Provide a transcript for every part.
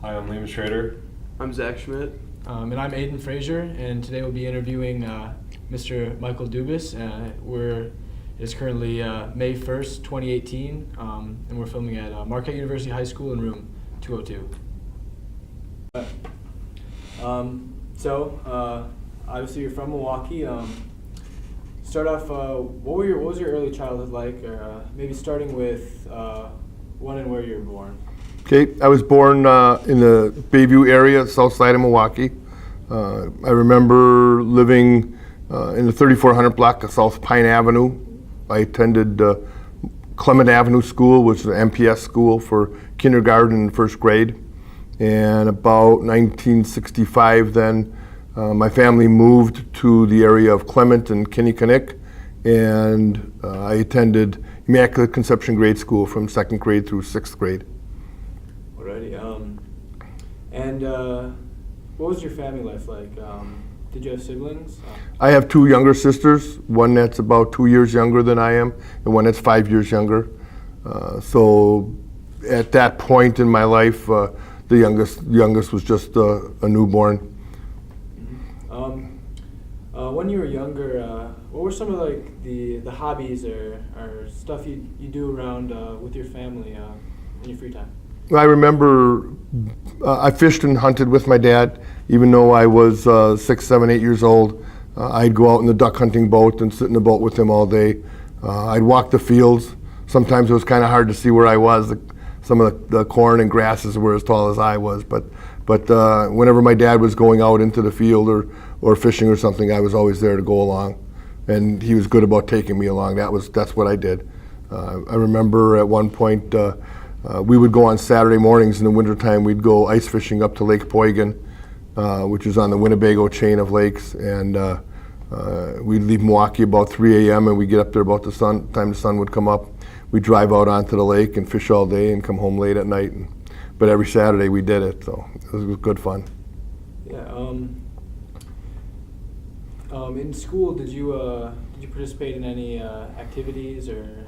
Hi, I'm Liam Schrader. I'm Zach Schmidt. And I'm Aiden Frazier, and today we'll be interviewing Mr. Michael Dubis. It's currently May 1st, 2018, and we're filming at Marquette University High School in room 202. Obviously you're from Milwaukee. Start off, what was your early childhood like, or maybe starting with when and where you were born? Okay, I was born in the Bayview area, south side of Milwaukee. I remember living in the 3400 block of South Pine Avenue. I attended Clement Avenue School, which is an MPS school for kindergarten and first grade. And about 1965 then, my family moved to the area of Clement and Kinnickinnick, and I attended Immaculate Conception Grade School from 2nd grade through 6th grade. Alrighty. What was your family life like? Did you have siblings? I have 2 younger sisters, one that's about 2 years younger than I am, and one that's 5 years younger. So at that point in my life, the youngest was just a newborn. When you were younger, what were some of the hobbies or stuff you do around with your family in your free time? I remember I fished and hunted with my dad, even though I was 6, 7, 8 years old. I'd go out in the duck hunting boat and sit in the boat with him all day. I'd walk the fields. Sometimes it was kind of hard to see where I was. Some of the corn and grasses were as tall as I was, but whenever my dad was going out into the field or fishing or something, I was always there to go along, and he was good about taking me along. That's what I did. I remember at one point we would go on Saturday mornings in the wintertime. We'd go ice fishing up to Lake Poygan, which is on the Winnebago chain of lakes, and we'd leave Milwaukee about 3 a.m. and we'd get up there about the time the sun would come up. We'd drive out onto the lake and fish all day and come home late at night. But every Saturday we did it, so it was good fun. Yeah. In school, did you participate in any activities or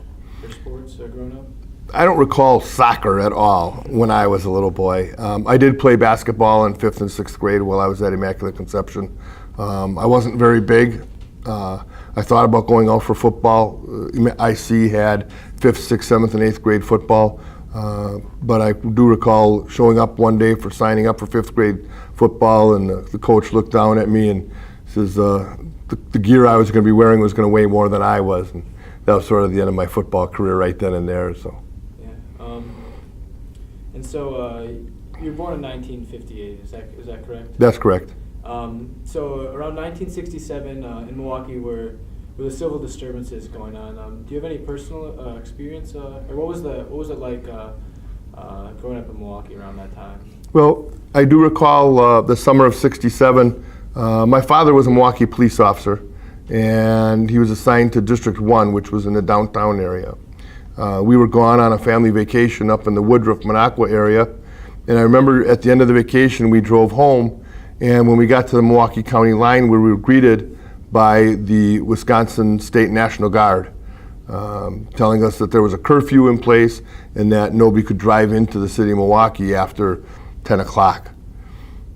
sports growing up? I don't recall soccer at all when I was a little boy. I did play basketball in 5th and 6th grade while I was at Immaculate Conception. I wasn't very big. I thought about going out for football. IC had 5th, 6th, 7th, and 8th grade football. But I do recall showing up one day for signing up for 5th grade football, and the coach looked down at me and says the gear I was going to be wearing was going to weigh more than I was. And that was sort of the end of my football career right then and there. So. And so you were born in 1958, is that correct? That's correct. So around 1967 in Milwaukee were the civil disturbances going on. Do you have any personal experience, or what was it like growing up in Milwaukee around that time? Well, I do recall the summer of '67. My father was a Milwaukee police officer, and he was assigned to District 1, which was in the downtown area. We were gone on a family vacation up in the Woodruff, Minocqua area, and I remember at the end of the vacation we drove home, and when we got to the Milwaukee County line, we were greeted by the Wisconsin State National Guard, telling us that there was a curfew in place and that nobody could drive into the city of Milwaukee after 10 o'clock.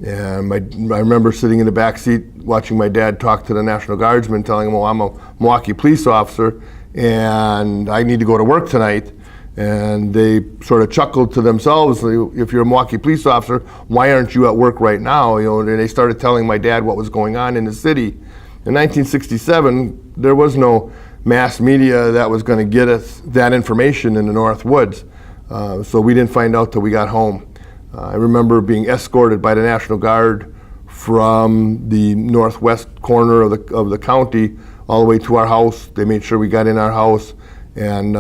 And I remember sitting in the back seat watching my dad talk to the National Guardsman, telling him, well, I'm a Milwaukee police officer and I need to go to work tonight. And they sort of chuckled to themselves, if you're a Milwaukee police officer, why aren't you at work right now? And they started telling my dad what was going on in the city. In 1967, there was no mass media that was going to get us that information in the North Woods. So we didn't find out till we got home. I remember being escorted by the National Guard from the northwest corner of the county all the way to our house. They made sure we got in our house, and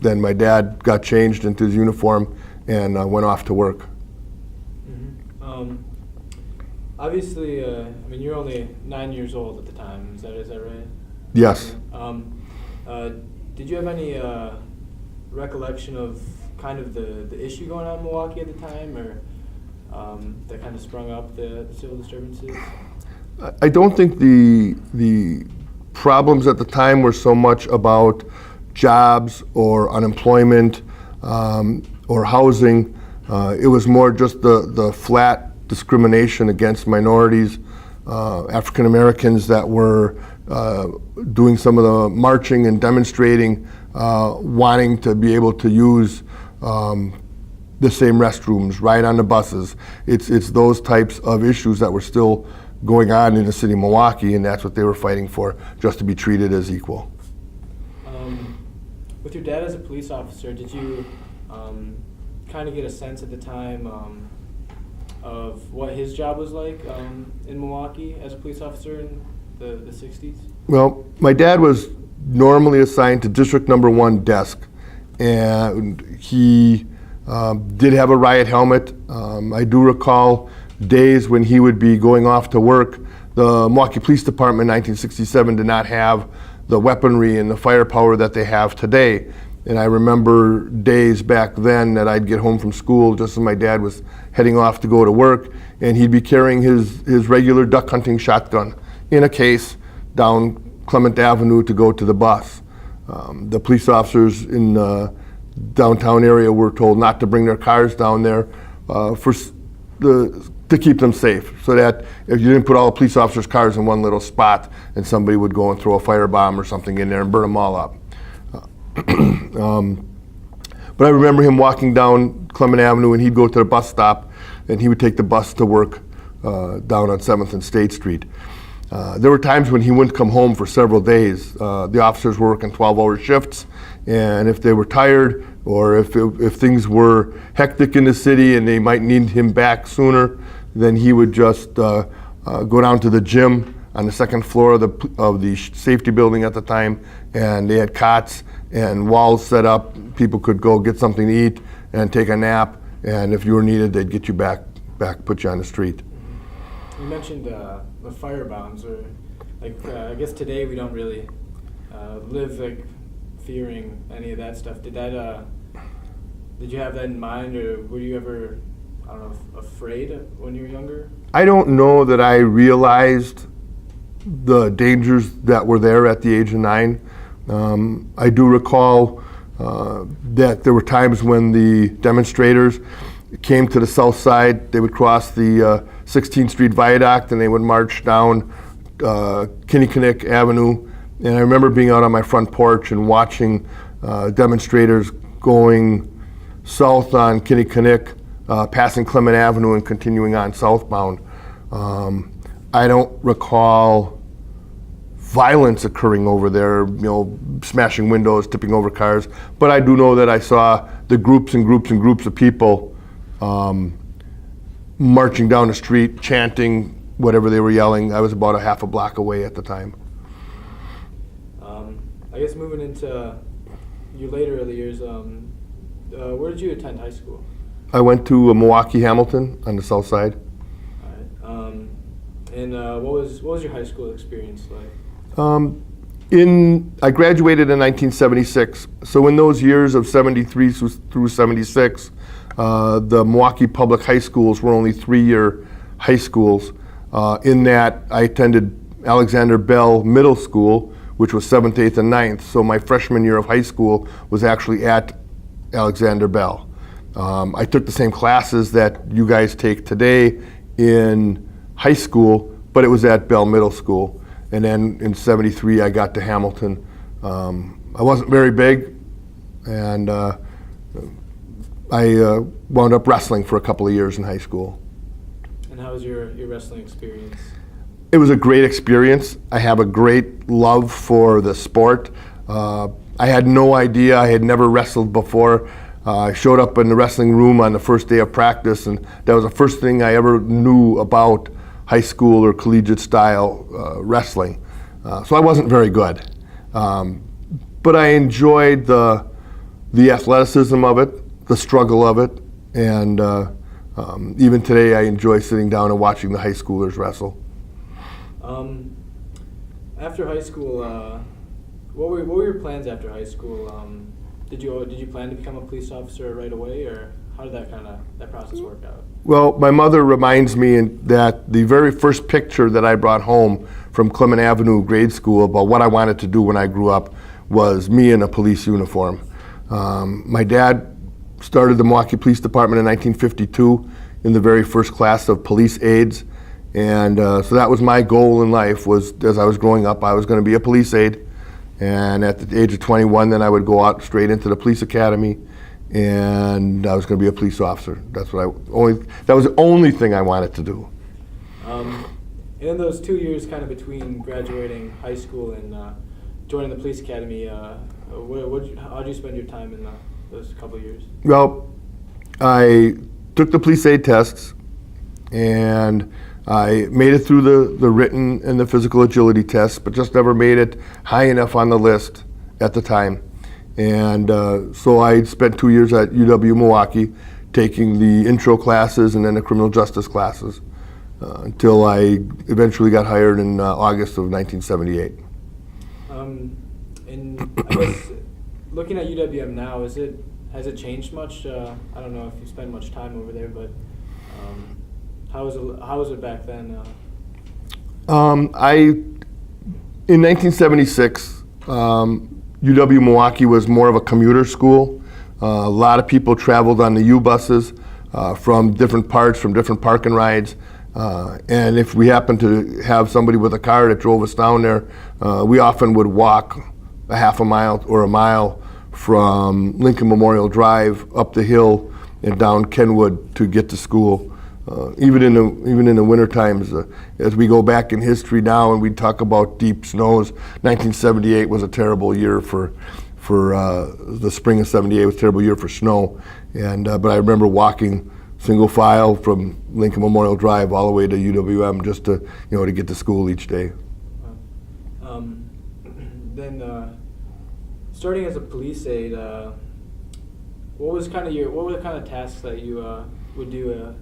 then my dad got changed into his uniform and went off to work. Mm-hmm. Obviously, you're only 9 years old at the time. Is that right? Yes. Did you have any recollection of kind of the issue going on in Milwaukee at the time, or that kind of sprung up the civil disturbances? I don't think the problems at the time were so much about jobs or unemployment or housing. It was more just the flat discrimination against minorities, African Americans that were doing some of the marching and demonstrating, wanting to be able to use the same restrooms, ride on the buses. It's those types of issues that were still going on in the city of Milwaukee, and that's what they were fighting for, just to be treated as equal. With your dad as a police officer, did you kind of get a sense at the time of what his job was like in Milwaukee as a police officer in the 60s? Well, my dad was normally assigned to District Number 1 desk, and he did have a riot helmet. I do recall days when he would be going off to work. The Milwaukee Police Department in 1967 did not have the weaponry and the firepower that they have today. And I remember days back then that I'd get home from school just as my dad was heading off to go to work, and he'd be carrying his regular duck hunting shotgun in a case down Clement Avenue to go to the bus. The police officers in the downtown area were told not to bring their cars down there to keep them safe, so that if you didn't put all the police officers' cars in one little spot, and somebody would go and throw a firebomb or something in there and burn them all up. But I remember him walking down Clement Avenue, and he'd go to the bus stop, and he would take the bus to work down on 7th and State Street. There were times when he wouldn't come home for several days. The officers were working 12-hour shifts, and if they were tired, or if things were hectic in the city and they might need him back sooner, then he would just go down to the gym on the second floor of the safety building at the time, and they had cots and walls set up. People could go get something to eat and take a nap, and if you were needed, they'd get you back, put you on the street. You mentioned the fire bombs, or I guess today we don't really live fearing any of that stuff. Did you have that in mind, or were you ever, I don't know, afraid when you were younger? I don't know that I realized the dangers that were there at the age of 9. I do recall that there were times when the demonstrators came to the south side. They would cross the 16th Street Viaduct, and they would march down Kinnickinnick Avenue. And I remember being out on my front porch and watching demonstrators going south on Kinnickinnick, passing Clement Avenue and continuing on southbound. I don't recall violence occurring over there, smashing windows, tipping over cars, but I do know that I saw the groups and groups and groups of people marching down the street, chanting whatever they were yelling. I was about a half a block away at the time. I guess moving into your later early years, where did you attend high school? I went to Milwaukee Hamilton on the south side. All right. And what was your high school experience like? I graduated in 1976, so in those years of 73 through 76, the Milwaukee public high schools were only 3-year high schools. In that, I attended Alexander Bell Middle School, which was 7th, 8th, and 9th, so my freshman year of high school was actually at Alexander Bell. I took the same classes that you guys take today in high school, but it was at Bell Middle School. And then in 73, I got to Hamilton. I wasn't very big, and I wound up wrestling for a couple of years in high school. And how was your wrestling experience? It was a great experience. I have a great love for the sport. I had no idea. I had never wrestled before. I showed up in the wrestling room on the first day of practice, and that was the first thing I ever knew about high school or collegiate style wrestling. So I wasn't very good. But I enjoyed the athleticism of it, the struggle of it, and even today I enjoy sitting down and watching the high schoolers wrestle. After high school, what were your plans after high school? Did you plan to become a police officer right away, or how did that process work out? Well, my mother reminds me that the very first picture that I brought home from Clement Avenue grade school about what I wanted to do when I grew up was me in a police uniform. My dad started the Milwaukee Police Department in 1952 in the very first class of police aides. And so that was my goal in life, was as I was growing up, I was going to be a police aide. And at the age of 21, then I would go out straight into the police academy, and I was going to be a police officer. That was the only thing I wanted to do. And in those 2 years kind of between graduating high school and joining the police academy, how did you spend your time in those couple of years? Well, I took the police aid tests, and I made it through the written and the physical agility tests, but just never made it high enough on the list at the time. And so I spent 2 years at UW-Milwaukee taking the intro classes and then the criminal justice classes until I eventually got hired in August of 1978. And I guess looking at UWM now, has it changed much? I don't know if you spend much time over there, but how was it back then? In 1976, UW-Milwaukee was more of a commuter school. A lot of people traveled on the U buses from different parts, from different park and rides. And if we happened to have somebody with a car that drove us down there, we often would walk a half a mile or a mile from Lincoln Memorial Drive up the hill and down Kenwood to get to school. Even in the winter times, as we go back in history now and we talk about deep snows, 1978 was a terrible year for the spring of '78 was a terrible year for snow. And but I remember walking single file from Lincoln Memorial Drive all the way to UWM just to to get to school each day. Then starting as a police aide, what were the kind of tasks that you would do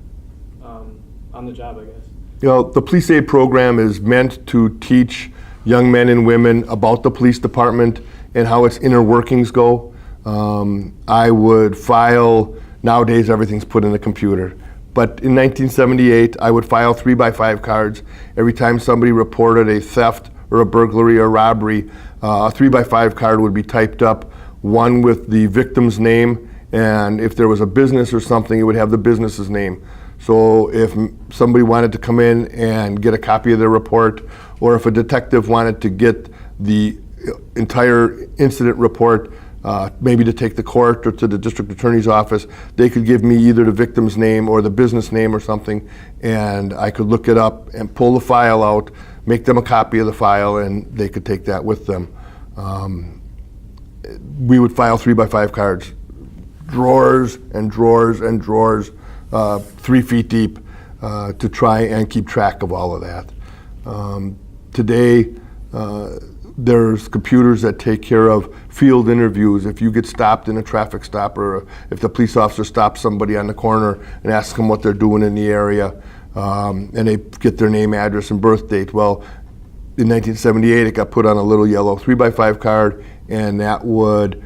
on the job, I guess? The police aid program is meant to teach young men and women about the police department and how its inner workings go. I would file, nowadays everything's put in the computer, but in 1978 I would file 3x5 cards. Every time somebody reported a theft or a burglary or robbery, a 3x5 card would be typed up, one with the victim's name, and if there was a business or something, it would have the business's name. So if somebody wanted to come in and get a copy of their report, or if a detective wanted to get the entire incident report, maybe to take to court or to the district attorney's office, they could give me either the victim's name or the business name or something, and I could look it up and pull the file out, make them a copy of the file, and they could take that with them. We would file 3x5 cards, drawers and drawers and drawers, 3 feet deep, to try and keep track of all of that. Today, there's computers that take care of field interviews. If you get stopped in a traffic stop, or if the police officer stops somebody on the corner and asks them what they're doing in the area, and they get their name, address, and birth date. Well, in 1978, it got put on a little yellow 3x5 card, and that would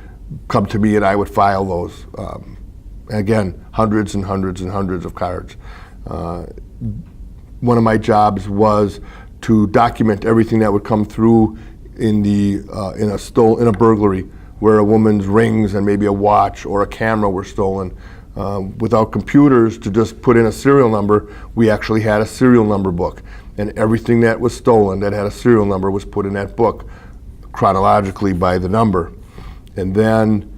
come to me, and I would file those. Again, hundreds and hundreds and hundreds of cards. One of my jobs was to document everything that would come through in a burglary, where a woman's rings and maybe a watch or a camera were stolen. Without computers to just put in a serial number, we actually had a serial number book, and everything that was stolen that had a serial number was put in that book chronologically by the number. And then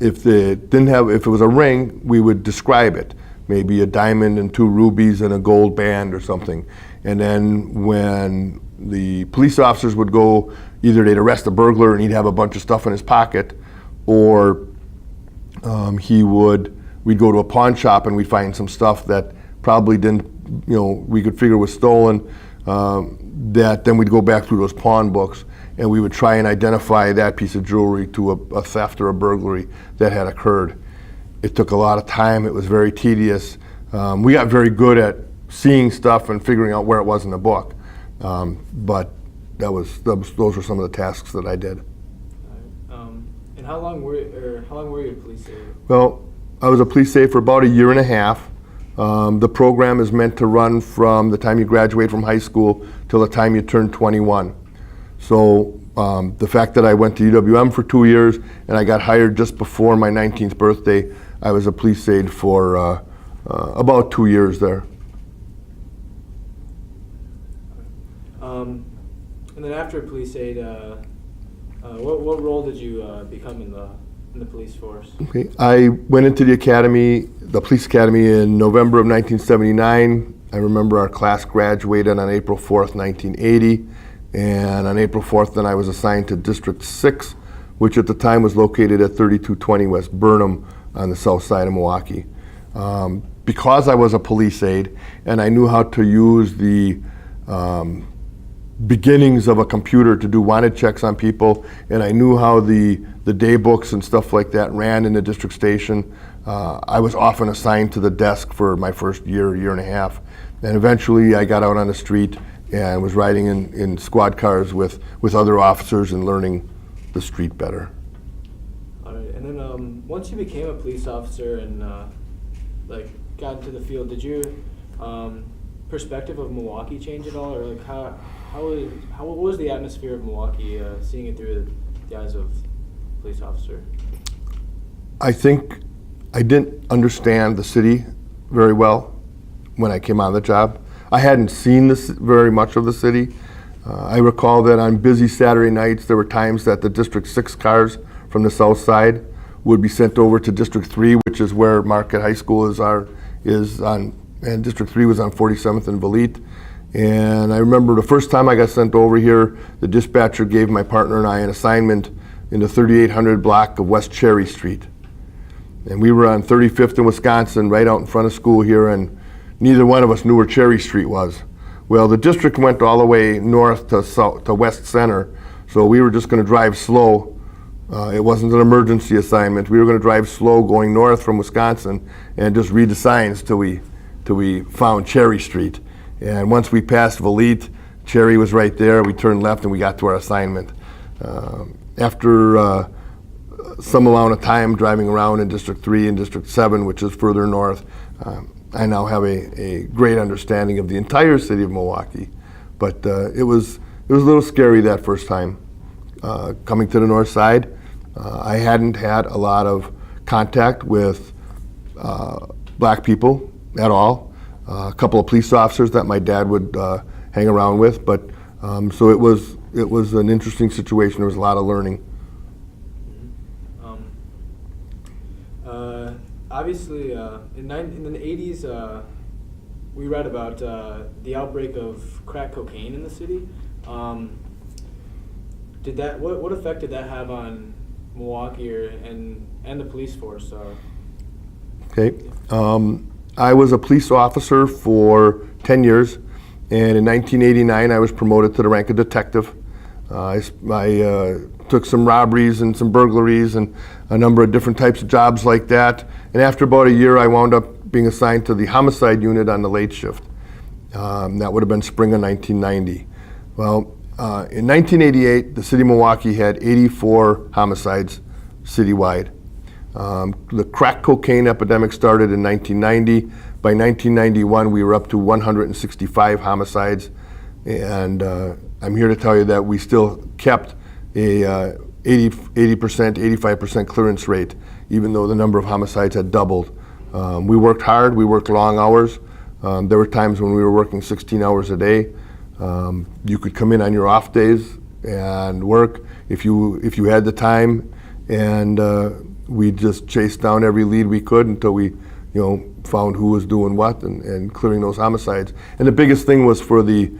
if it was a ring, we would describe it, maybe a diamond and 2 rubies and a gold band or something. And then when the police officers would go, either they'd arrest a burglar and he'd have a bunch of stuff in his pocket, or we'd go to a pawn shop and we'd find some stuff that probably didn't, we could figure was stolen, that then we'd go back through those pawn books and we would try and identify that piece of jewelry to a theft or a burglary that had occurred. It took a lot of time. It was very tedious. We got very good at seeing stuff and figuring out where it was in the book. But those were some of the tasks that I did. And how long were you a police aide? Well, I was a police aide for about 1.5 years. The program is meant to run from the time you graduate from high school till the time you turn 21. So the fact that I went to UWM for 2 years and I got hired just before my 19th birthday, I was a police aide for about 2 years there. And then after police aide, what role did you become in the police force? Okay. I went into the academy, the police academy, in November of 1979. I remember our class graduated on April 4th, 1980. And on April 4th, then I was assigned to District 6, which at the time was located at 3220 West Burnham on the south side of Milwaukee. Because I was a police aide and I knew how to use the beginnings of a computer to do wanted checks on people, and I knew how the day books and stuff like that ran in the district station, I was often assigned to the desk for my first year and a half. And eventually I got out on the street and was riding in squad cars with other officers and learning the street better. All right, and then once you became a police officer and got into the field, did your perspective of Milwaukee change at all, or like what was the atmosphere of Milwaukee, seeing it through the eyes of a police officer? I think I didn't understand the city very well when I came on the job. I hadn't seen very much of the city. I recall that on busy Saturday nights, there were times that the District 6 cars from the south side would be sent over to District 3, which is where Market High School is on, and District 3 was on 47th and Valete. And I remember the first time I got sent over here, the dispatcher gave my partner and I an assignment in the 3800 block of West Cherry Street. And we were on 35th in Wisconsin, right out in front of school here, and neither one of us knew where Cherry Street was. Well, the district went all the way north to West Center, so we were just going to drive slow. It wasn't an emergency assignment. We were going to drive slow going north from Wisconsin and just read the signs till we found Cherry Street. And once we passed Valete, Cherry was right there. We turned left and we got to our assignment. After some amount of time driving around in District 3 and District 7, which is further north, I now have a great understanding of the entire city of Milwaukee. But it was a little scary that first time. Coming to the north side, I hadn't had a lot of contact with black people at all. A couple of police officers that my dad would hang around with, but so it was an interesting situation. There was a lot of learning. Obviously, in the 80s, we read about the outbreak of crack cocaine in the city. What effect did that have on Milwaukee and the police force? Okay. I was a police officer for 10 years, and in 1989 I was promoted to the rank of detective. I took some robberies and some burglaries and a number of different types of jobs like that. And after about a year, I wound up being assigned to the homicide unit on the late shift. That would have been spring of 1990. Well, in 1988, the city of Milwaukee had 84 homicides citywide. The crack cocaine epidemic started in 1990. By 1991, we were up to 165 homicides. And I'm here to tell you that we still kept a 80%, 85% clearance rate, even though the number of homicides had doubled. We worked hard, we worked long hours. There were times when we were working 16 hours a day. You could come in on your off days and work if you had the time, and we just chased down every lead we could until we found who was doing what and clearing those homicides. And the biggest thing was for the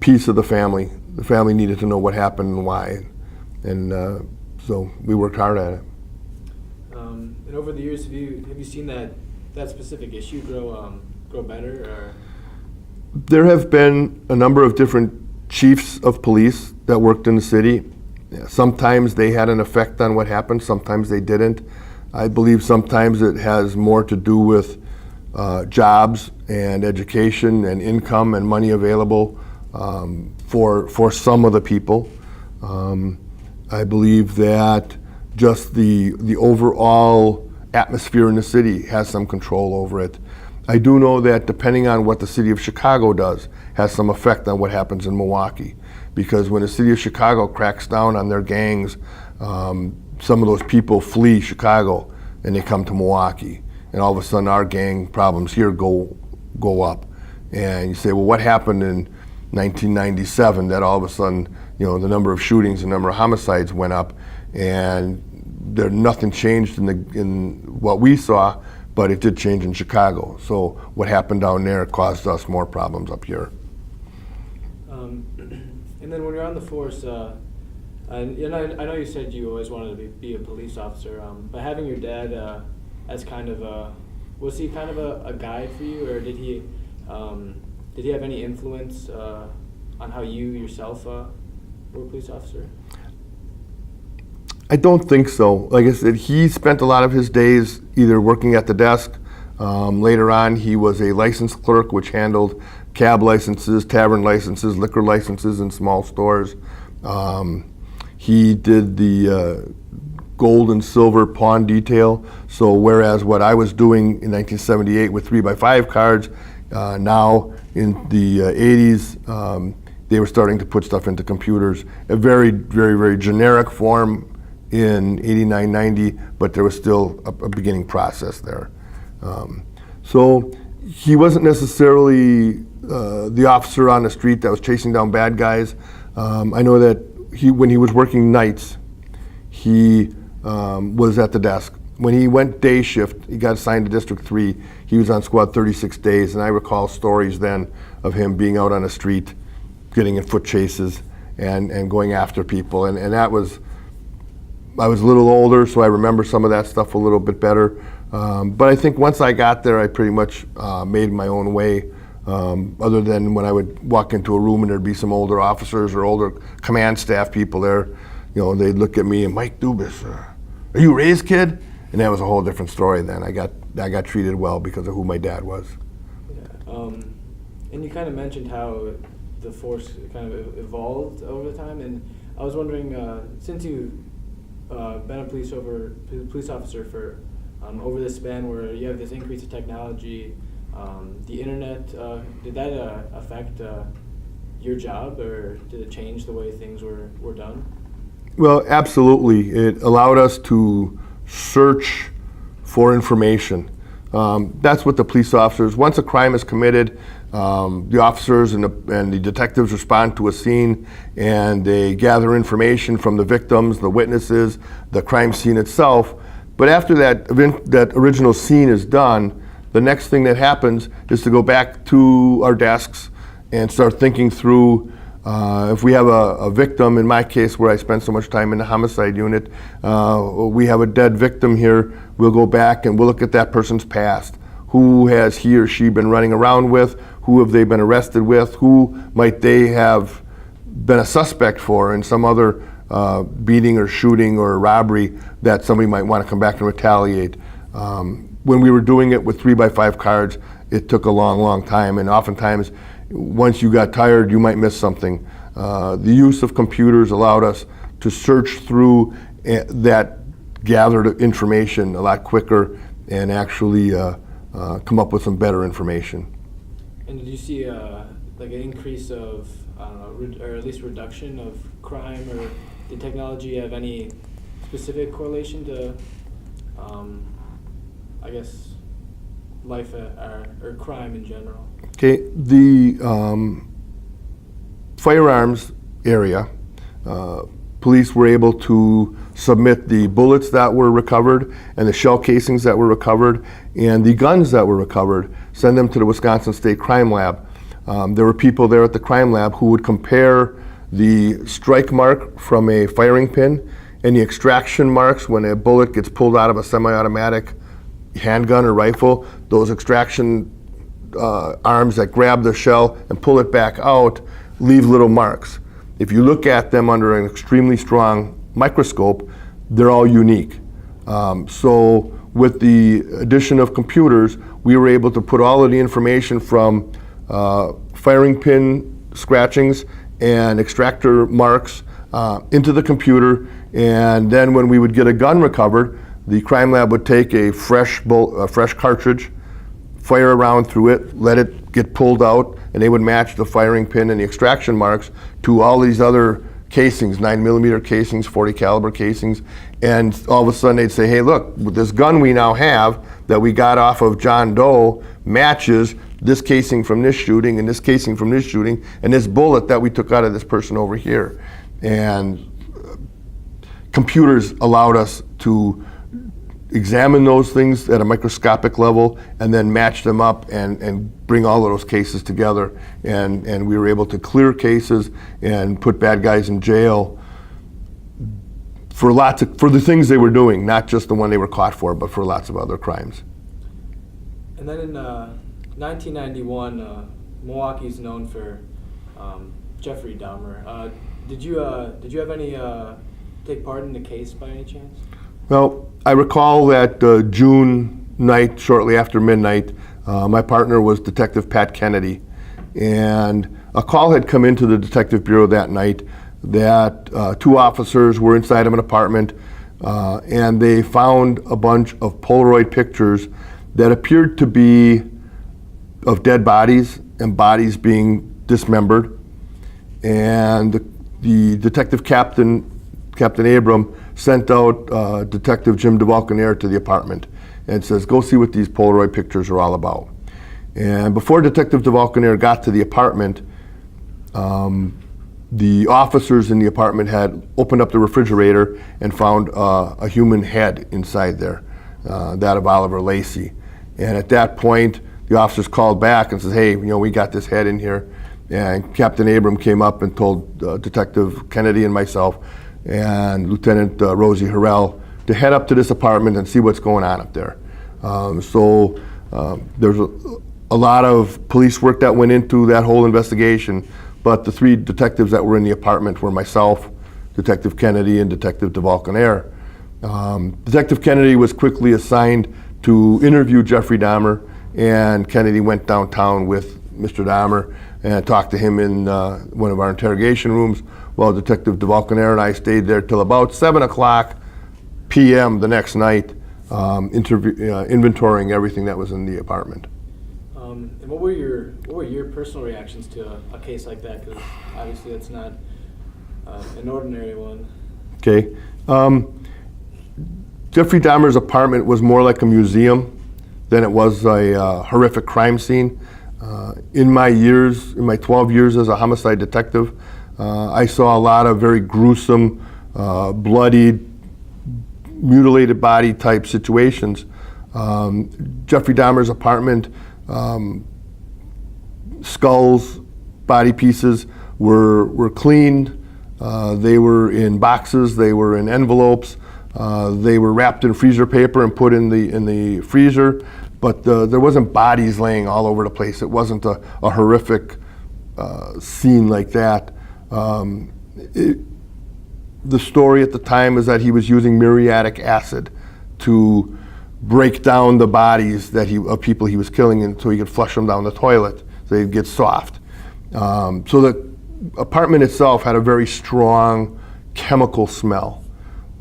peace of the family. The family needed to know what happened and why. And so we worked hard at it. And over the years, have you seen that specific issue grow better? Or? There have been a number of different chiefs of police that worked in the city. Sometimes they had an effect on what happened, sometimes they didn't. I believe sometimes it has more to do with jobs and education and income and money available for some of the people. I believe that just the overall atmosphere in the city has some control over it. I do know that depending on what the city of Chicago does has some effect on what happens in Milwaukee. Because when the city of Chicago cracks down on their gangs, some of those people flee Chicago and they come to Milwaukee. And all of a sudden our gang problems here go up. And you say, well, what happened in 1997 that all of a sudden, the number of shootings, the number of homicides went up, and nothing changed in what we saw, but it did change in Chicago. So what happened down there caused us more problems up here. And then when you're on the force, and I know you said you always wanted to be a police officer, but having your dad as kind of was he kind of a guide for you, or did he have any influence on how you yourself were a police officer? I don't think so. Like I said, he spent a lot of his days either working at the desk. Later on, he was a license clerk, which handled cab licenses, tavern licenses, liquor licenses in small stores. He did the gold and silver pawn detail. So whereas what I was doing in 1978 with 3x5 cards, now in the 80s, they were starting to put stuff into computers. A very, very, very generic form in 89, 90, but there was still a beginning process there. So he wasn't necessarily the officer on the street that was chasing down bad guys. I know that when he was working nights, he was at the desk. When he went day shift, he got assigned to District 3, he was on squad 36 days, and I recall stories then of him being out on the street, getting in foot chases, and going after people, and that was, I was a little older, so I remember some of that stuff a little bit better. But I think once I got there, I pretty much made my own way, other than when I would walk into a room and there'd be some older officers or older command staff people there. They'd look at me and, Mike Dubis, are you Ray's kid? And that was a whole different story then. I got treated well because of who my dad was. Yeah. And you kind of mentioned how the force kind of evolved over the time, and I was wondering, since you've been a police officer for over this span where you have this increase of technology, the internet, did that affect your job, or did it change the way things were done? Well, absolutely. It allowed us to search for information. That's what the police officers, once a crime is committed, the officers and the detectives respond to a scene, and they gather information from the victims, the witnesses, the crime scene itself. But after that original scene is done, the next thing that happens is to go back to our desks and start thinking through, if we have a victim, in my case where I spent so much time in the homicide unit, we have a dead victim here, we'll go back and we'll look at that person's past. Who has he or she been running around with? Who have they been arrested with? Who might they have been a suspect for in some other beating or shooting or robbery that somebody might want to come back and retaliate? When we were doing it with 3x5 cards, it took a long, long time, and oftentimes once you got tired, you might miss something. The use of computers allowed us to search through that gathered information a lot quicker and actually come up with some better information. And did you see like an increase of, I don't know, or at least reduction of crime, or did technology have any specific correlation to, I guess, life or crime in general? Okay, the firearms area, police were able to submit the bullets that were recovered and the shell casings that were recovered and the guns that were recovered, send them to the Wisconsin State Crime Lab. There were people there at the crime lab who would compare the strike mark from a firing pin and the extraction marks when a bullet gets pulled out of a semi-automatic handgun or rifle. Those extraction arms that grab the shell and pull it back out leave little marks. If you look at them under an extremely strong microscope, they're all unique. So with the addition of computers, we were able to put all of the information from firing pin scratchings and extractor marks into the computer, and then when we would get a gun recovered, the crime lab would take a fresh cartridge, fire around through it, let it get pulled out, and they would match the firing pin and the extraction marks to all these other casings, 9mm casings, 40 caliber casings, and all of a sudden they'd say, hey, look, this gun we now have that we got off of John Doe matches this casing from this shooting and this casing from this shooting and this bullet that we took out of this person over here. And computers allowed us to examine those things at a microscopic level and then match them up and bring all of those cases together. And we were able to clear cases and put bad guys in jail for the things they were doing, not just the one they were caught for, but for lots of other crimes. And then in 1991, Milwaukee's known for Jeffrey Dahmer. Did you have any take part in the case by any chance? Well, I recall that June night, shortly after midnight, my partner was Detective Pat Kennedy, and a call had come into the Detective Bureau that night that two officers were inside of an apartment and they found a bunch of Polaroid pictures that appeared to be of dead bodies and bodies being dismembered. And the detective Captain Abram sent out Detective Jim DeValconaire to the apartment and says, go see what these Polaroid pictures are all about. And before Detective DeValconaire got to the apartment, the officers in the apartment had opened up the refrigerator and found a human head inside there, that of Oliver Lacey. And at that point, the officers called back and said, hey, we got this head in here. And Captain Abram came up and told Detective Kennedy and myself and Lieutenant Rosie Harrell to head up to this apartment and see what's going on up there. So there's a lot of police work that went into that whole investigation, but the three detectives that were in the apartment were myself, Detective Kennedy, and Detective DeValconaire. Detective Kennedy was quickly assigned to interview Jeffrey Dahmer, and Kennedy went downtown with Mr. Dahmer and talked to him in one of our interrogation rooms, while Detective DeValconaire and I stayed there till about 7 o'clock p.m. the next night, inventorying everything that was in the apartment. And what were your personal reactions to a case like that? Because obviously that's not an ordinary one. Okay. Jeffrey Dahmer's apartment was more like a museum than it was a horrific crime scene. In my 12 years as a homicide detective, I saw a lot of very gruesome, bloodied, mutilated body type situations. Jeffrey Dahmer's apartment, skulls, body pieces were cleaned. They were in boxes, they were in envelopes, they were wrapped in freezer paper and put in the freezer. But there wasn't bodies laying all over the place. It wasn't a horrific scene like that. The story at the time is that he was using muriatic acid to break down the bodies of people he was killing, and so he could flush them down the toilet so they'd get soft. So the apartment itself had a very strong chemical smell,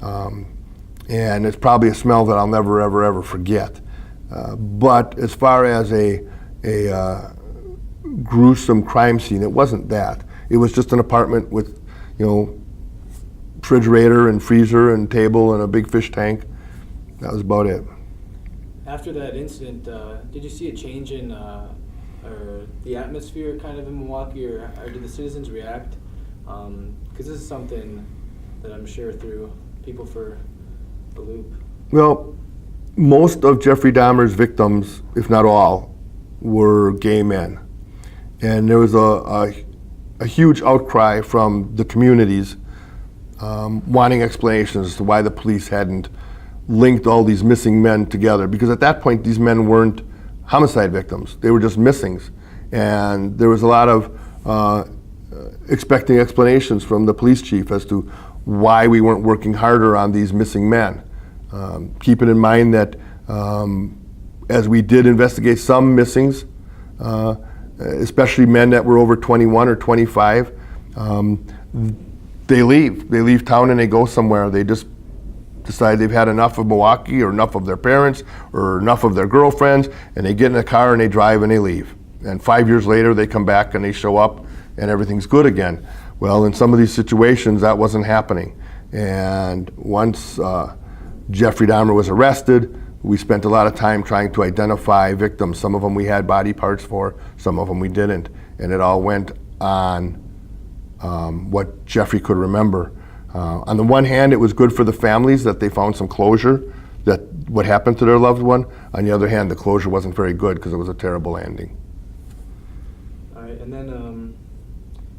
and it's probably a smell that I'll never ever forget. But as far as a gruesome crime scene, it wasn't that. It was just an apartment with, refrigerator and freezer and table and a big fish tank. That was about it. After that incident, did you see a change in or the atmosphere kind of in Milwaukee, or did the citizens react? Because this is something that I'm sure threw people for a loop. Well, most of Jeffrey Dahmer's victims, if not all, were gay men. And there was a huge outcry from the communities wanting explanations as to why the police hadn't linked all these missing men together. Because at that point, these men weren't homicide victims. They were just missings. And there was a lot of expecting explanations from the police chief as to why we weren't working harder on these missing men. Keeping in mind that as we did investigate some missings, especially men that were over 21 or 25, they leave town and they go somewhere. They just decide they've had enough of Milwaukee or enough of their parents or enough of their girlfriends, and they get in a car and they drive and they leave. And 5 years later they come back and they show up and everything's good again. Well, in some of these situations that wasn't happening. And once Jeffrey Dahmer was arrested, we spent a lot of time trying to identify victims. Some of them we had body parts for, some of them we didn't. And it all went on what Jeffrey could remember. On the one hand, it was good for the families that they found some closure, that what happened to their loved one. On the other hand, the closure wasn't very good because it was a terrible ending. All right, and then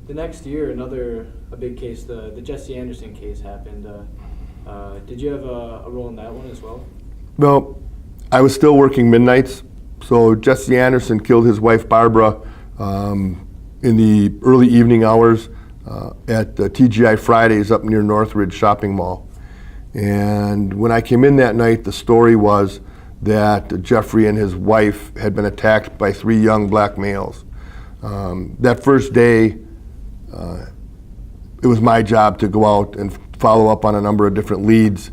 the next year, a big case, the Jesse Anderson case happened. Did you have a role in that one as well? Well, I was still working midnights. So Jesse Anderson killed his wife Barbara in the early evening hours at TGI Fridays up near Northridge Shopping Mall. And when I came in that night, the story was that Jeffrey and his wife had been attacked by 3 young black males. That first day, it was my job to go out and follow up on a number of different leads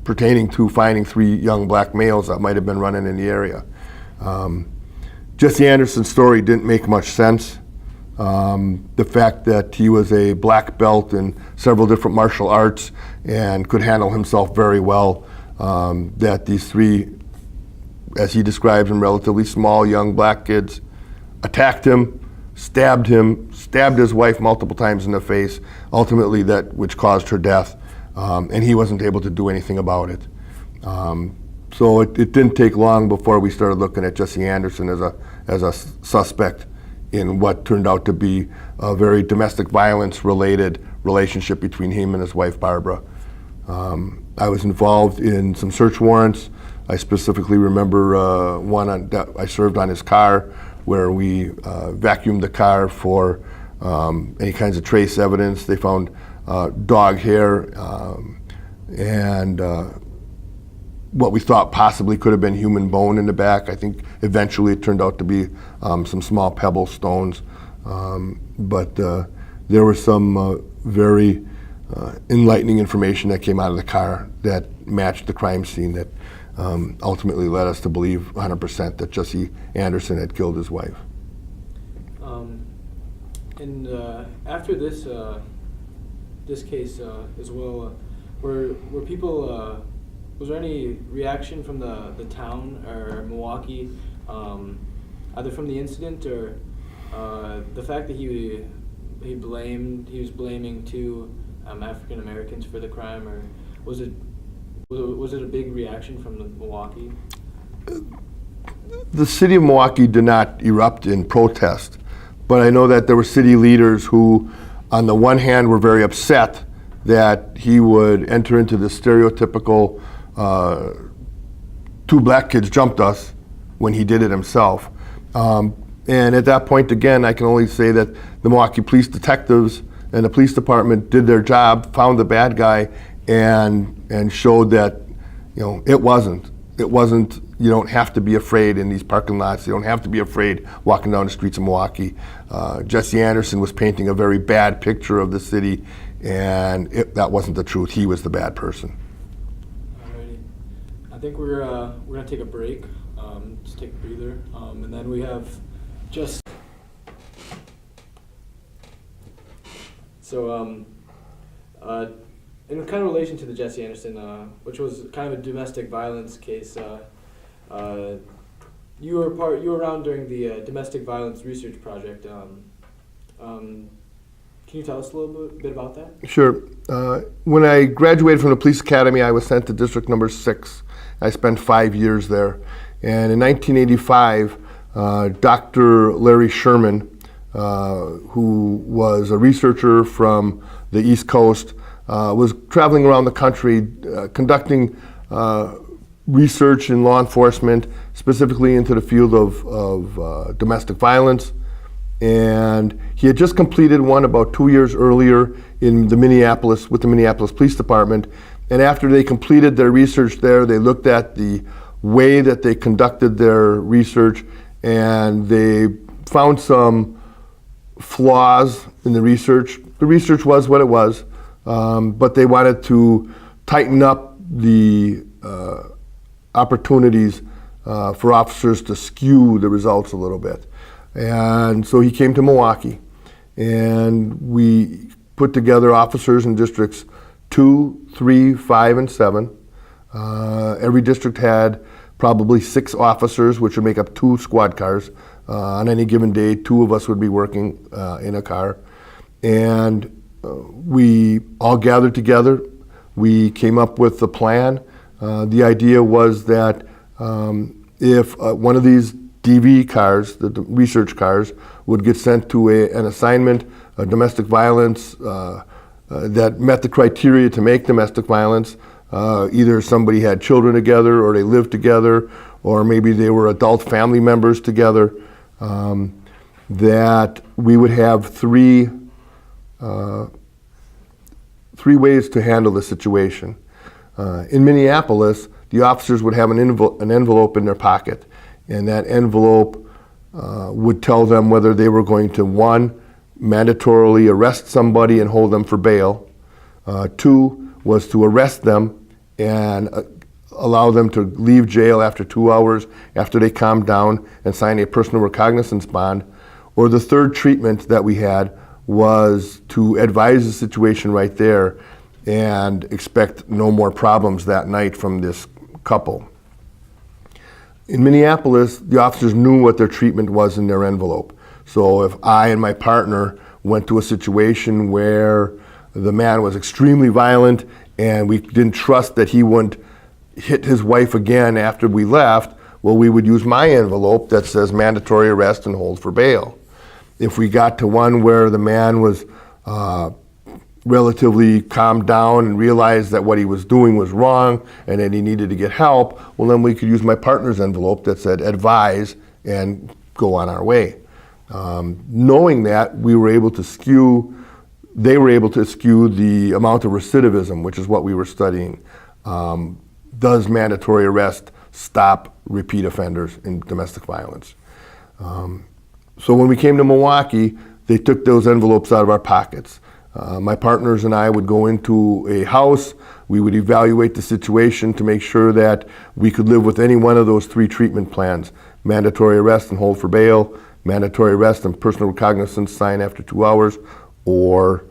pertaining to finding 3 young black males that might have been running in the area. Jesse Anderson's story didn't make much sense. The fact that he was a black belt in several different martial arts and could handle himself very well, that these 3, as he describes them, relatively small young black kids attacked him, stabbed his wife multiple times in the face, ultimately that which caused her death, and he wasn't able to do anything about it. So it didn't take long before we started looking at Jesse Anderson as a suspect in what turned out to be a very domestic violence related relationship between him and his wife Barbara. I was involved in some search warrants. I specifically remember one that I served on his car, where we vacuumed the car for any kinds of trace evidence. They found dog hair and what we thought possibly could have been human bone in the back. I think eventually it turned out to be some small pebble stones. But there was some very enlightening information that came out of the car that matched the crime scene that ultimately led us to believe 100% that Jesse Anderson had killed his wife. And after this this case as well, were people was there any reaction from the town or Milwaukee, either from the incident or the fact that he was blaming 2 African Americans for the crime, or was it a big reaction from Milwaukee? The city of Milwaukee did not erupt in protest, but I know that there were city leaders who, on the one hand, were very upset that he would enter into the stereotypical 2 black kids jumped us when he did it himself. And at that point, again, I can only say that the Milwaukee police detectives and the police department did their job, found the bad guy, and showed that, it wasn't. You don't have to be afraid in these parking lots. You don't have to be afraid walking down the streets of Milwaukee. Jesse Anderson was painting a very bad picture of the city, and that wasn't the truth. He was the bad person. Alrighty. I think we're gonna take a break. Just take a breather, and then we have just. So, in kind of relation to the Jesse Anderson, which was kind of a domestic violence case, you were around during the domestic violence research project. Can you tell us a little bit about that? Sure. When I graduated from the police academy, I was sent to district number 6. I spent 5 years there. And in 1985, Dr. Larry Sherman, who was a researcher from the East Coast, was traveling around the country conducting research in law enforcement, specifically into the field of domestic violence. And he had just completed one about 2 years earlier with the Minneapolis Police Department. And after they completed their research there, they looked at the way that they conducted their research, and they found some flaws in the research. The research was what it was, but they wanted to tighten up the opportunities for officers to skew the results a little bit. And so he came to Milwaukee, and we put together officers in districts 2, 3, 5, and 7. Every district had probably 6 officers, which would make up 2 squad cars. On any given day, 2 of us would be working in a car. And we all gathered together. We came up with a plan. The idea was that if one of these DV cars, the research cars, would get sent to an assignment, a domestic violence that met the criteria to make domestic violence, either somebody had children together, or they lived together, or maybe they were adult family members together, that we would have three ways to handle the situation. In Minneapolis, the officers would have an envelope in their pocket, and that envelope would tell them whether they were going to, 1, mandatorily arrest somebody and hold them for bail, 2 was to arrest them and allow them to leave jail after 2 hours after they calmed down and sign a personal recognizance bond, or the third treatment that we had was to advise the situation right there and expect no more problems that night from this couple. In Minneapolis, the officers knew what their treatment was in their envelope. So if I and my partner went to a situation where the man was extremely violent and we didn't trust that he wouldn't hit his wife again after we left, well, we would use my envelope that says mandatory arrest and hold for bail. If we got to one where the man was relatively calmed down and realized that what he was doing was wrong and that he needed to get help, well, then we could use my partner's envelope that said advise and go on our way. Knowing that, they were able to skew the amount of recidivism, which is what we were studying. Does mandatory arrest stop repeat offenders in domestic violence? So when we came to Milwaukee, they took those envelopes out of our pockets. My partners and I would go into a house. We would evaluate the situation to make sure that we could live with any one of those 3 treatment plans: mandatory arrest and hold for bail, mandatory arrest and personal recognizance sign after 2 hours, or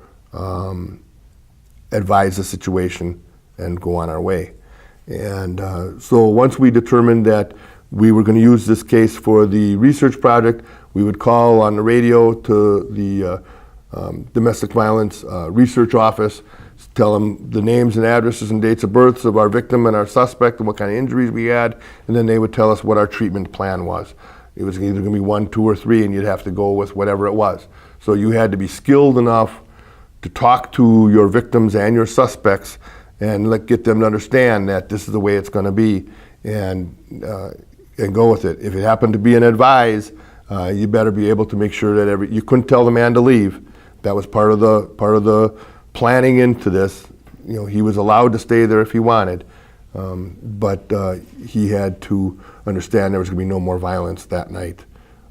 advise the situation and go on our way. And so once we determined that we were going to use this case for the research project, we would call on the radio to the domestic violence research office, tell them the names and addresses and dates of births of our victim and our suspect and what kind of injuries we had, and then they would tell us what our treatment plan was. It was either going to be 1, 2, or 3, and you'd have to go with whatever it was. So you had to be skilled enough to talk to your victims and your suspects and get them to understand that this is the way it's going to be, and go with it. If it happened to be an advise, you better be able to make sure that you couldn't tell the man to leave. That was part of the planning into this. He was allowed to stay there if he wanted, but he had to understand there was going to be no more violence that night,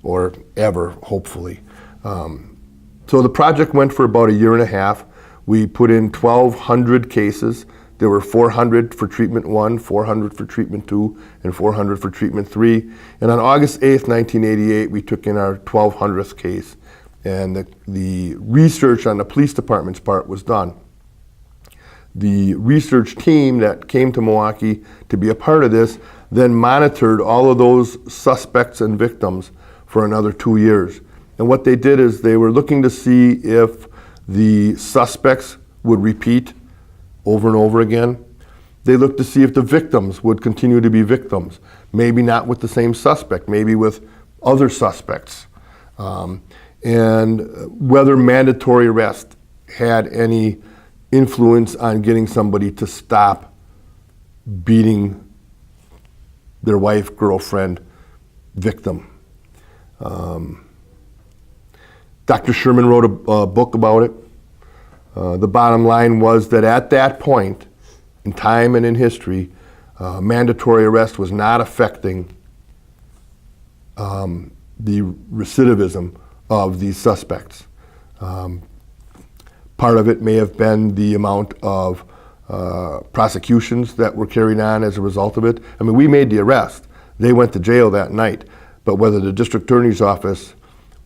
or ever, hopefully. So the project went for about 1.5 years. We put in 1,200 cases. There were 400 for treatment 1, 400 for treatment 2, and 400 for treatment 3. And on August 8th, 1988, we took in our 1,200th case. And the research on the police department's part was done. The research team that came to Milwaukee to be a part of this then monitored all of those suspects and victims for another 2 years. And what they did is they were looking to see if the suspects would repeat over and over again. They looked to see if the victims would continue to be victims, maybe not with the same suspect, maybe with other suspects. And whether mandatory arrest had any influence on getting somebody to stop beating their wife, girlfriend, victim. Dr. Sherman wrote a book about it. The bottom line was that at that point in time and in history, mandatory arrest was not affecting the recidivism of these suspects. Part of it may have been the amount of prosecutions that were carried on as a result of it. I mean, we made the arrest. They went to jail that night. But whether the district attorney's office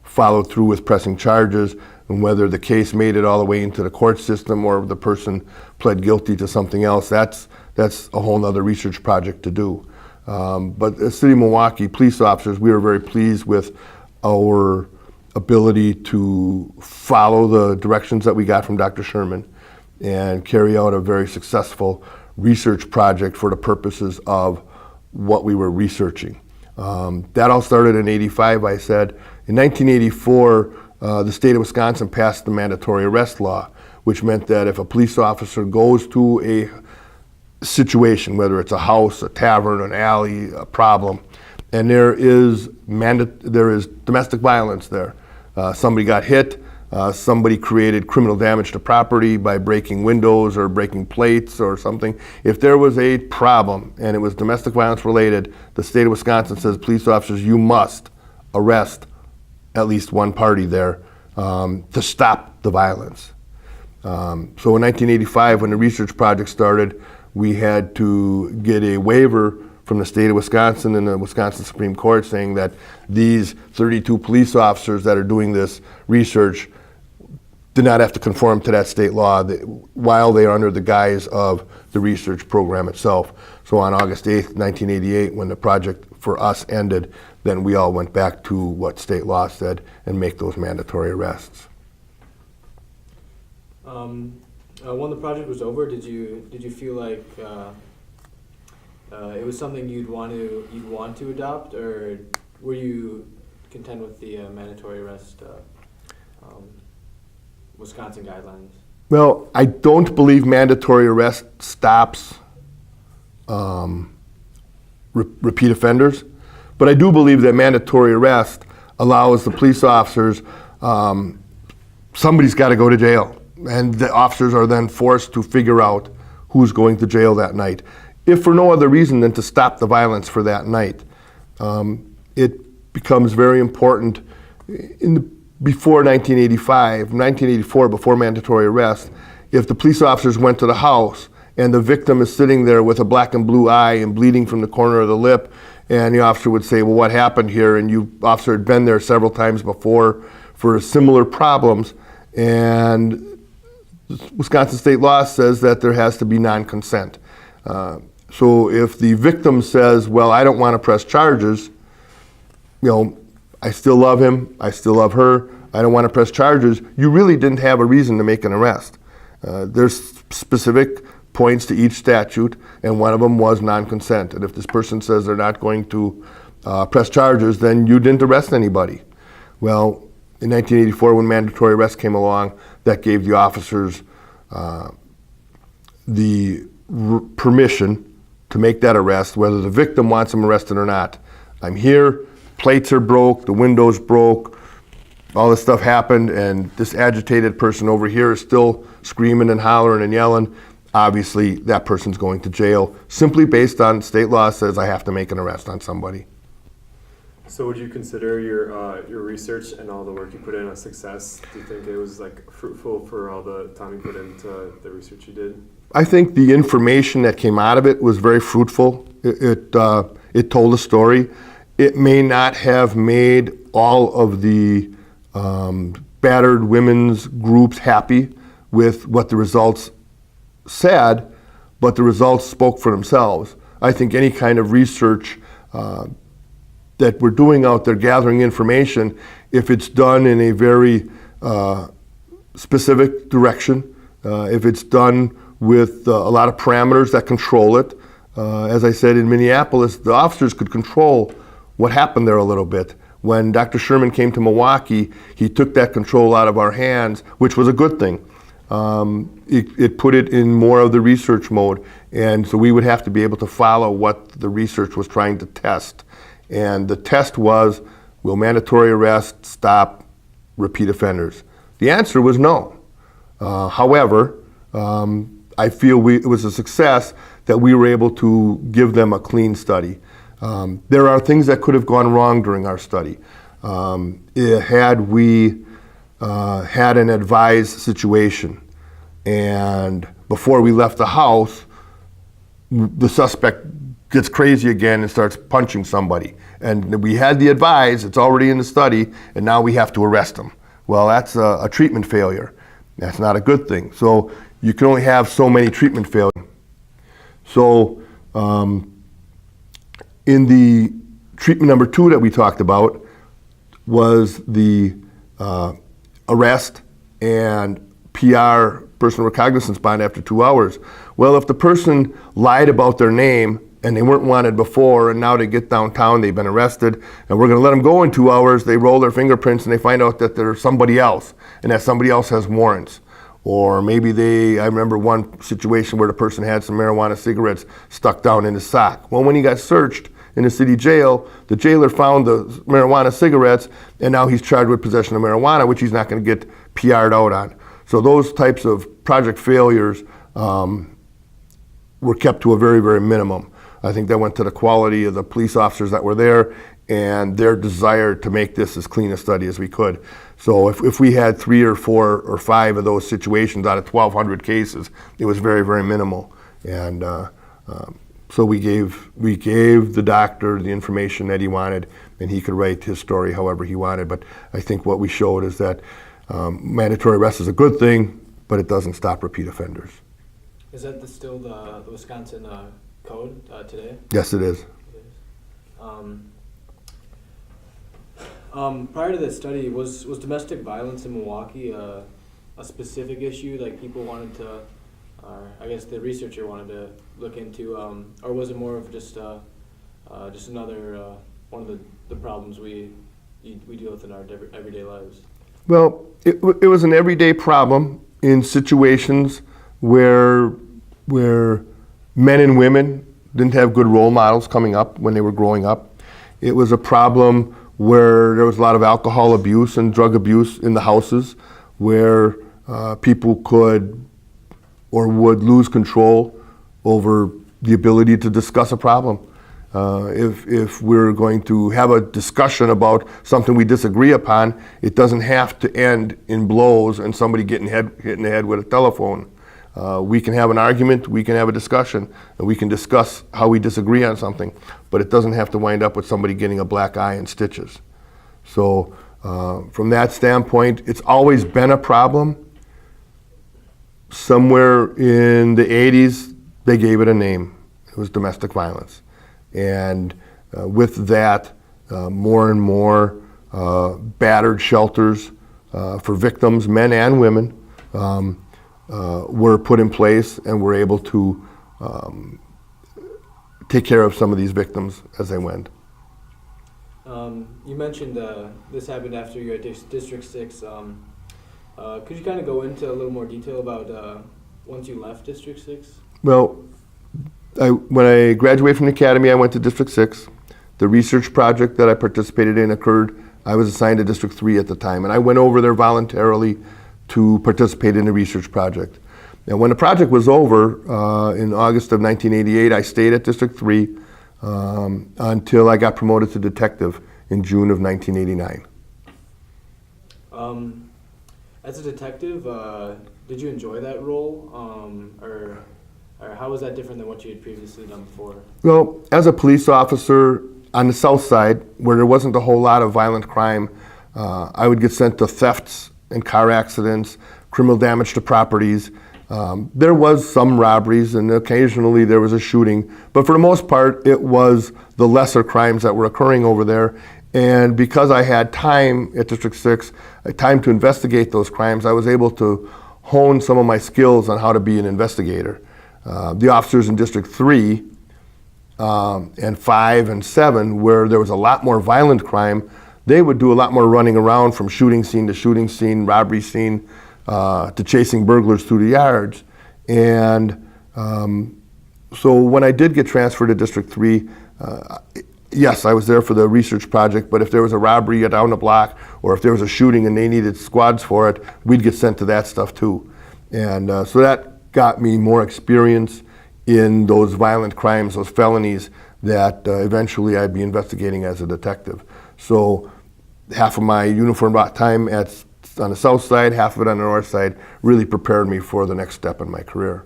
followed through with pressing charges and whether the case made it all the way into the court system or the person pled guilty to something else, that's a whole nother research project to do. But as City of Milwaukee police officers, we were very pleased with our ability to follow the directions that we got from Dr. Sherman and carry out a very successful research project for the purposes of what we were researching. That all started in '85, I said. In 1984, the state of Wisconsin passed the mandatory arrest law, which meant that if a police officer goes to a situation, whether it's a house, a tavern, an alley, a problem, and there is domestic violence there. Somebody got hit, somebody created criminal damage to property by breaking windows or breaking plates or something. If there was a problem and it was domestic violence related, the state of Wisconsin says, police officers, you must arrest at least one party there to stop the violence. So in 1985, when the research project started, we had to get a waiver from the state of Wisconsin and the Wisconsin Supreme Court saying that these 32 police officers that are doing this research did not have to conform to that state law while they are under the guise of the research program itself. So on August 8th, 1988, when the project for us ended, then we all went back to what state law said and make those mandatory arrests. When the project was over, did you feel like it was something you'd want to adopt, or were you content with the mandatory arrest Wisconsin guidelines? Well, I don't believe mandatory arrest stops repeat offenders, but I do believe that mandatory arrest allows the police officers, somebody's got to go to jail, and the officers are then forced to figure out who's going to jail that night, if for no other reason than to stop the violence for that night. It becomes very important before 1984, before mandatory arrest, if the police officers went to the house and the victim is sitting there with a black and blue eye and bleeding from the corner of the lip, and the officer would say, well, what happened here? And you, officer, had been there several times before for similar problems, and Wisconsin state law says that there has to be non-consent. So if the victim says, well, I don't want to press charges, I still love him, I still love her, I don't want to press charges, you really didn't have a reason to make an arrest. There's specific points to each statute, and one of them was non-consent. And if this person says they're not going to press charges, then you didn't arrest anybody. Well, in 1984, when mandatory arrest came along, that gave the officers the permission to make that arrest, whether the victim wants them arrested or not. I'm here, plates are broke, the windows broke, all this stuff happened, and this agitated person over here is still screaming and hollering and yelling. Obviously, that person's going to jail simply based on state law says I have to make an arrest on somebody. So would you consider your research and all the work you put in a success? Do you think it was fruitful for all the time you put into the research you did? I think the information that came out of it was very fruitful. It told a story. It may not have made all of the battered women's groups happy with what the results said, but the results spoke for themselves. I think any kind of research that we're doing out there, gathering information, if it's done in a very specific direction, if it's done with a lot of parameters that control it. As I said, in Minneapolis, the officers could control what happened there a little bit. When Dr. Sherman came to Milwaukee, he took that control out of our hands, which was a good thing. It put it in more of the research mode, and so we would have to be able to follow what the research was trying to test. And the test was, will mandatory arrest stop repeat offenders? The answer was no. However, I feel it was a success that we were able to give them a clean study. There are things that could have gone wrong during our study. Had we had an advised situation and before we left the house, the suspect gets crazy again and starts punching somebody. And we had the advice, it's already in the study, and now we have to arrest him. Well, that's a treatment failure. That's not a good thing. So you can only have so many treatment failures. So in the treatment number 2 that we talked about was the arrest and PR, personal recognizance bond, after 2 hours. Well, if the person lied about their name and they weren't wanted before and now they get downtown, they've been arrested, and we're gonna let them go in 2 hours, they roll their fingerprints and they find out that they're somebody else and that somebody else has warrants. Or maybe I remember one situation where the person had some marijuana cigarettes stuck down in his sock. Well, when he got searched in the city jail, the jailer found the marijuana cigarettes, and now he's charged with possession of marijuana, which he's not going to get PR'd out on. So those types of project failures were kept to a very, very minimum. I think that went to the quality of the police officers that were there and their desire to make this as clean a study as we could. So if we had 3 or 4 or 5 of those situations out of 1,200 cases, it was very, very minimal. And so we gave the doctor the information that he wanted, and he could write his story however he wanted. But I think what we showed is that mandatory arrest is a good thing, but it doesn't stop repeat offenders. Is that still the Wisconsin code today? Yes, it is. It is. Prior to this study, was domestic violence in Milwaukee a specific issue, like people wanted to, or I guess the researcher wanted to look into, or was it more of just another one of the problems we deal with in our everyday lives? Well, it was an everyday problem in situations where men and women didn't have good role models coming up when they were growing up. It was a problem where there was a lot of alcohol abuse and drug abuse in the houses, where people could or would lose control over the ability to discuss a problem. If we're going to have a discussion about something we disagree upon, it doesn't have to end in blows and somebody getting hit in the head with a telephone. We can have an argument, we can have a discussion, and we can discuss how we disagree on something, but it doesn't have to wind up with somebody getting a black eye and stitches. So from that standpoint, it's always been a problem. Somewhere in the 80s, they gave it a name. It was domestic violence. And with that, more and more battered shelters for victims, men and women, were put in place, and were able to take care of some of these victims as they went. You mentioned this happened after you were at District 6. Could you kind of go into a little more detail about once you left District 6? Well, when I graduated from the academy, I went to District 6. The research project that I participated in occurred. I was assigned to District 3 at the time, and I went over there voluntarily to participate in the research project. And when the project was over in August of 1988, I stayed at District 3 until I got promoted to detective in June of 1989. As a detective, did you enjoy that role, or how was that different than what you had previously done before? Well, as a police officer on the south side, where there wasn't a whole lot of violent crime, I would get sent to thefts and car accidents, criminal damage to properties. There was some robberies, and occasionally there was a shooting, but for the most part, it was the lesser crimes that were occurring over there. And because I had time at District 6, time to investigate those crimes, I was able to hone some of my skills on how to be an investigator. The officers in District 3 and 5 and 7, where there was a lot more violent crime, they would do a lot more running around from shooting scene to shooting scene, robbery scene, to chasing burglars through the yards. And so when I did get transferred to District 3, yes, I was there for the research project, but if there was a robbery down the block, or if there was a shooting and they needed squads for it, we'd get sent to that stuff too. And so that got me more experience in those violent crimes, those felonies that eventually I'd be investigating as a detective. So half of my uniform time on the south side, half of it on the north side, really prepared me for the next step in my career.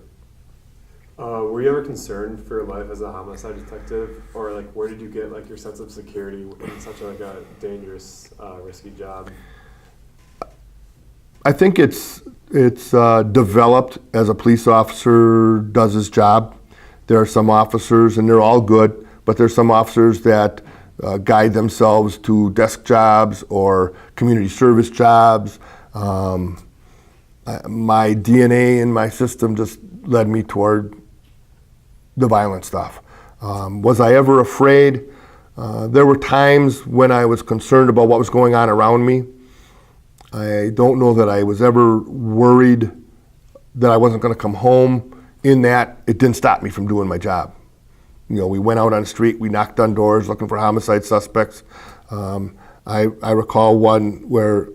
Were you ever concerned for your life as a homicide detective, or like where did you get like your sense of security in such like a dangerous, risky job? I think it's developed as a police officer does his job. There are some officers, and they're all good, but there's some officers that guide themselves to desk jobs or community service jobs. My DNA in my system just led me toward the violent stuff. Was I ever afraid? There were times when I was concerned about what was going on around me. I don't know that I was ever worried that I wasn't going to come home. In that, it didn't stop me from doing my job. You know, we went out on the street, we knocked on doors looking for homicide suspects. I recall one where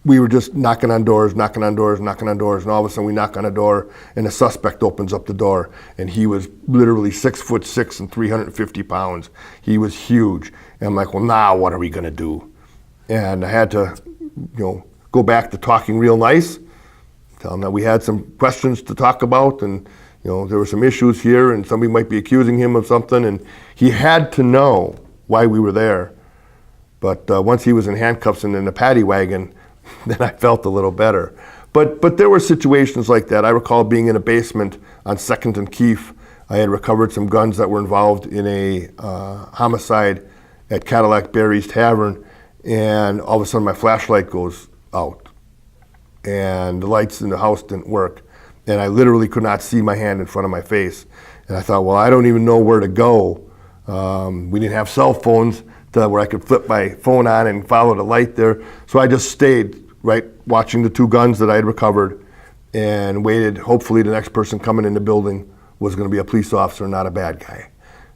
we were just knocking on doors, and all of a sudden we knock on a door, and the suspect opens up the door, and he was literally 6'6" and 350 pounds. He was huge. And I'm like, well, now what are we gonna do? And I had to, go back to talking real nice, tell him that we had some questions to talk about, and there were some issues here, and somebody might be accusing him of something, and he had to know why we were there. But once he was in handcuffs and in the paddy wagon, then I felt a little better. But there were situations like that. I recall being in a basement on 2nd and Keefe. I had recovered some guns that were involved in a homicide at Cadillac Berry's Tavern, and all of a sudden my flashlight goes out, and the lights in the house didn't work, and I literally could not see my hand in front of my face. And I thought, well, I don't even know where to go. We didn't have cell phones where I could flip my phone on and follow the light there. So I just stayed, right, watching the 2 guns that I had recovered and waited. Hopefully the next person coming in the building was going to be a police officer, not a bad guy.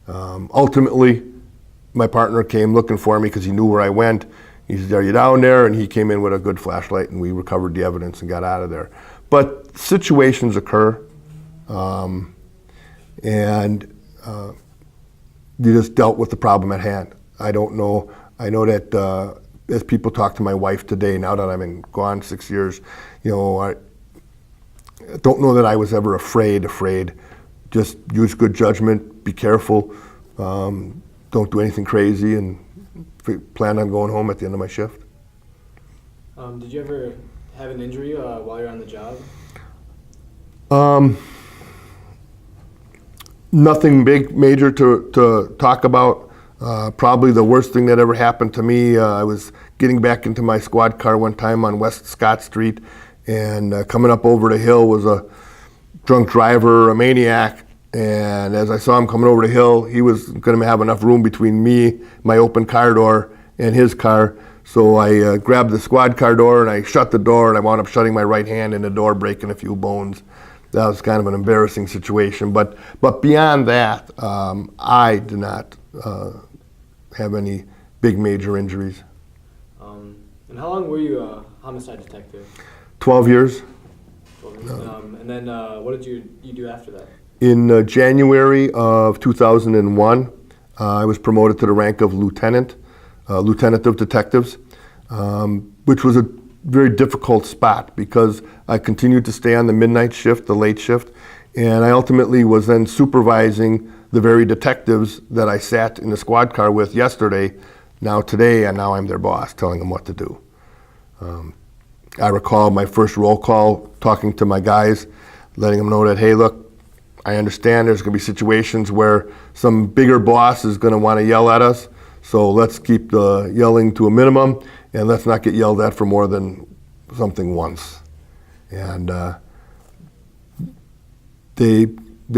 Ultimately, my partner came looking for me because he knew where I went. He said, are you down there? And he came in with a good flashlight, and we recovered the evidence and got out of there. But situations occur, and you just dealt with the problem at hand. I don't know. I know that as people talk to my wife today, now that I've been gone 6 years, I don't know that I was ever afraid. Just use good judgment, be careful, don't do anything crazy, and plan on going home at the end of my shift. Did you ever have an injury while you're on the job? Nothing big, major to talk about. Probably the worst thing that ever happened to me, I was getting back into my squad car one time on West Scott Street, and coming up over the hill was a drunk driver, a maniac, and as I saw him coming over the hill, he was going to have enough room between me, my open car door, and his car. So I grabbed the squad car door and I shut the door, and I wound up shutting my right hand in the door, breaking a few bones. That was kind of an embarrassing situation. But beyond that, I did not have any big major injuries. And how long were you a homicide detective? 12 years. 12 years. And then what did you do after that? In January of 2001, I was promoted to the rank of lieutenant of detectives, which was a very difficult spot because I continued to stay on the midnight shift, the late shift, and I ultimately was then supervising the very detectives that I sat in the squad car with yesterday, today, and now I'm their boss, telling them what to do. I recall my first roll call, talking to my guys, letting them know that, hey, look, I understand there's going to be situations where some bigger boss is going to want to yell at us, so let's keep the yelling to a minimum, and let's not get yelled at for more than something once. And they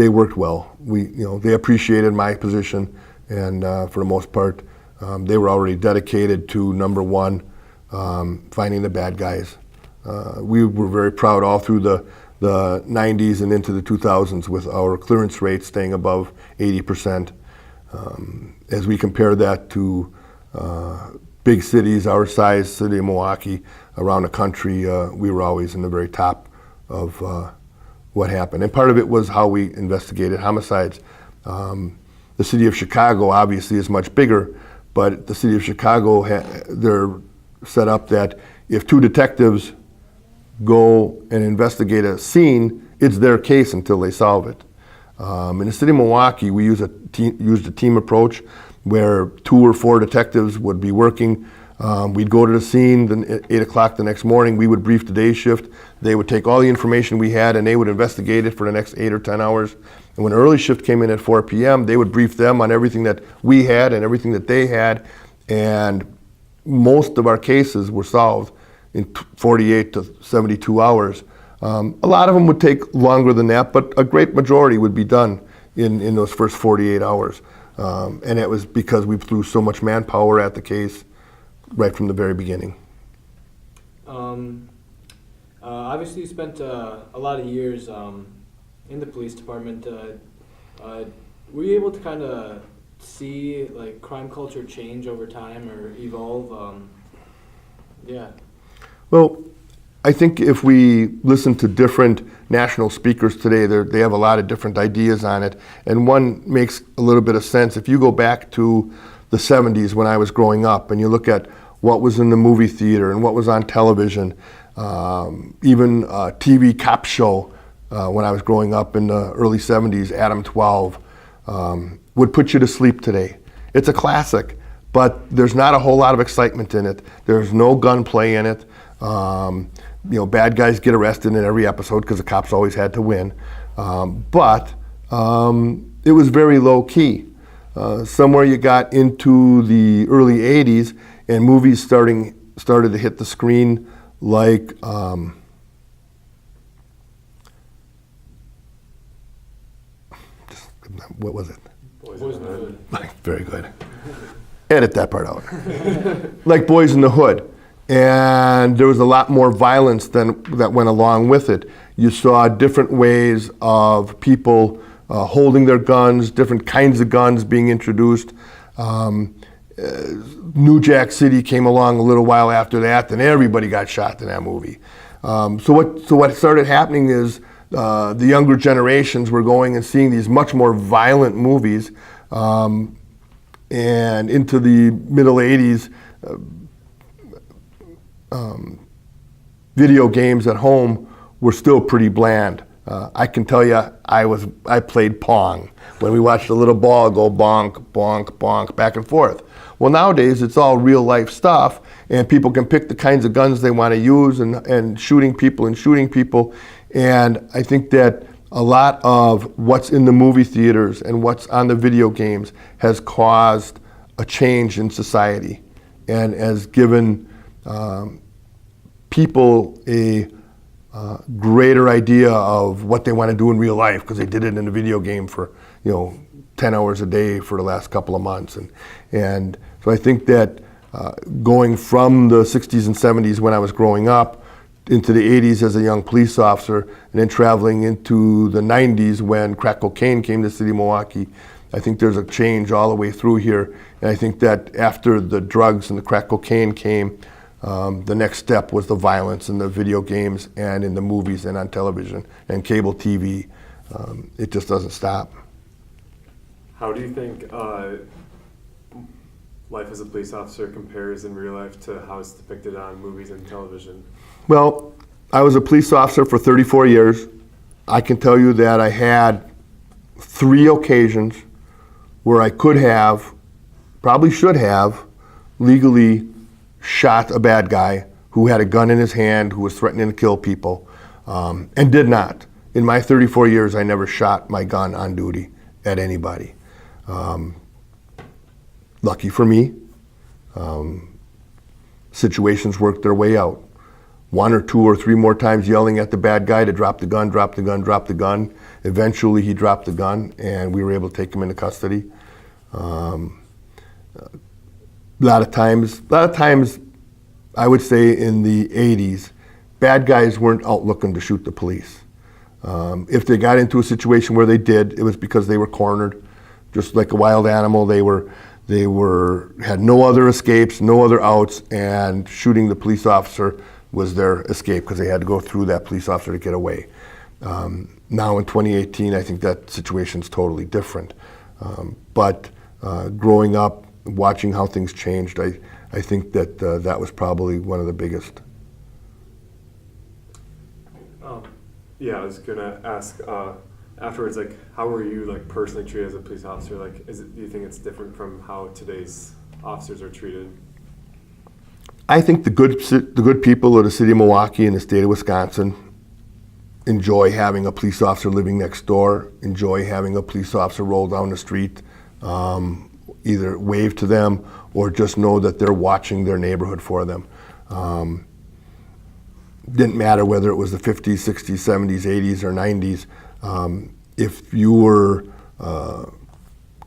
worked well. They appreciated my position, and for the most part, they were already dedicated to number one, finding the bad guys. We were very proud all through the 90s and into the 2000s with our clearance rate staying above 80%. As we compare that to big cities our size, city of Milwaukee, around the country, we were always in the very top of what happened. And part of it was how we investigated homicides. The city of Chicago obviously is much bigger, but the city of Chicago, they're set up that if 2 detectives go and investigate a scene, it's their case until they solve it. In the city of Milwaukee, we used a team approach where 2 or 4 detectives would be working. We'd go to the scene, then at 8 o'clock the next morning, we would brief the day shift. They would take all the information we had and they would investigate it for the next 8 or 10 hours. And when early shift came in at 4 p.m., they would brief them on everything that we had and everything that they had. And most of our cases were solved in 48 to 72 hours. A lot of them would take longer than that, but a great majority would be done in those first 48 hours. And it was because we threw so much manpower at the case right from the very beginning. Obviously, you spent a lot of years in the police department. Were you able to kind of see like crime culture change over time or evolve? Yeah. Well, I think if we listen to different national speakers today, they have a lot of different ideas on it, and one makes a little bit of sense. If you go back to the 70s when I was growing up and you look at what was in the movie theater and what was on television, even a TV cop show when I was growing up in the early 70s, Adam 12, would put you to sleep today. It's a classic, but there's not a whole lot of excitement in it. There's no gunplay in it. Bad guys get arrested in every episode because the cops always had to win. But it was very low key. Somewhere you got into the early 80s and movies started to hit the screen like what was it? Boys in the Hood. Very good. Edit that part out. Like Boys in the Hood. And there was a lot more violence that went along with it. You saw different ways of people holding their guns, different kinds of guns being introduced. New Jack City came along a little while after that, and everybody got shot in that movie. So what started happening is the younger generations were going and seeing these much more violent movies, and into the middle 80s, video games at home were still pretty bland. I can tell you, I played Pong when we watched a little ball go bonk, bonk, bonk, back and forth. Well, nowadays it's all real life stuff, and people can pick the kinds of guns they want to use and shooting people. And I think that a lot of what's in the movie theaters and what's on the video games has caused a change in society and has given people a greater idea of what they want to do in real life because they did it in a video game for 10 hours a day for the last couple of months. And so I think that going from the 60s and 70s when I was growing up into the 80s as a young police officer and then traveling into the 90s when crack cocaine came to the city of Milwaukee, I think there's a change all the way through here. And I think that after the drugs and the crack cocaine came, the next step was the violence in the video games and in the movies and on television and cable TV. It just doesn't stop. How do you think life as a police officer compares in real life to how it's depicted on movies and television? Well, I was a police officer for 34 years. I can tell you that I had 3 occasions where I could have, probably should have, legally shot a bad guy who had a gun in his hand, who was threatening to kill people, and did not. In my 34 years, I never shot my gun on duty at anybody. Lucky for me, situations worked their way out. 1 or 2 or 3 more times yelling at the bad guy to drop the gun, drop the gun, drop the gun. Eventually he dropped the gun and we were able to take him into custody. A lot of times, I would say in the 80s, bad guys weren't out looking to shoot the police. If they got into a situation where they did, it was because they were cornered, just like a wild animal. They had no other escapes, no other outs, and shooting the police officer was their escape because they had to go through that police officer to get away. Now in 2018, I think that situation's totally different. But growing up, watching how things changed, I think that that was probably one of the biggest. Yeah, I was gonna ask, afterwards, like, how were you like personally treated as a police officer? Like, do you think it's different from how today's officers are treated? I think the good people of the city of Milwaukee and the state of Wisconsin enjoy having a police officer living next door, enjoy having a police officer roll down the street, either wave to them or just know that they're watching their neighborhood for them. Didn't matter whether it was the 50s, 60s, 70s, 80s, or 90s. If you were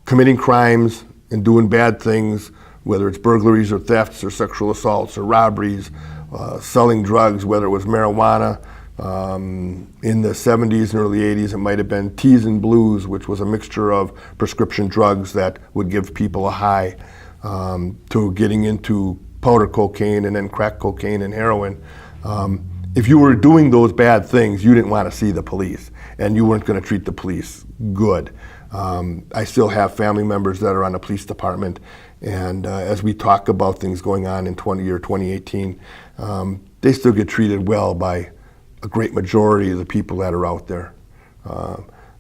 committing crimes and doing bad things, whether it's burglaries or thefts or sexual assaults or robberies, selling drugs, whether it was marijuana, in the 70s and early 80s, it might have been teas and blues, which was a mixture of prescription drugs that would give people a high, to getting into powder cocaine and then crack cocaine and heroin. If you were doing those bad things, you didn't want to see the police, and you weren't going to treat the police good. I still have family members that are on the police department, and as we talk about things going on in 2018, they still get treated well by a great majority of the people that are out there.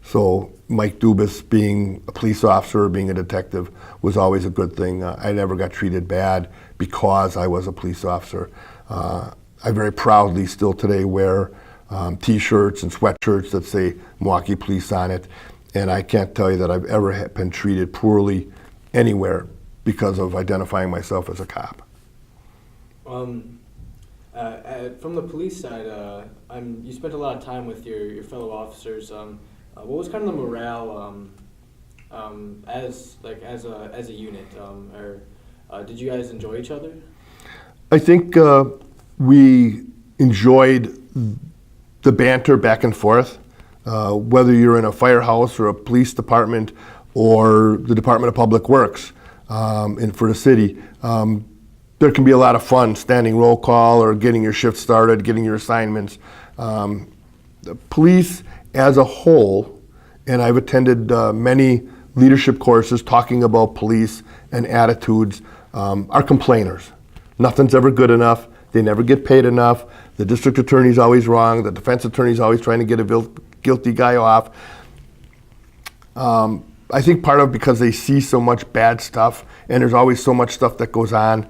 So Mike Dubis, being a police officer, being a detective, was always a good thing. I never got treated bad because I was a police officer. I very proudly still today wear T-shirts and sweatshirts that say Milwaukee Police on it, and I can't tell you that I've ever been treated poorly anywhere because of identifying myself as a cop. From the police side, you spent a lot of time with your fellow officers. What was kind of the morale as a unit? Did you guys enjoy each other? I think we enjoyed the banter back and forth, whether you're in a firehouse or a police department or the Department of Public Works for the city. There can be a lot of fun standing roll call or getting your shift started, getting your assignments. The police as a whole, and I've attended many leadership courses talking about police and attitudes, are complainers. Nothing's ever good enough. They never get paid enough. The district attorney's always wrong. The defense attorney's always trying to get a guilty guy off. I think part of because they see so much bad stuff, and there's always so much stuff that goes on.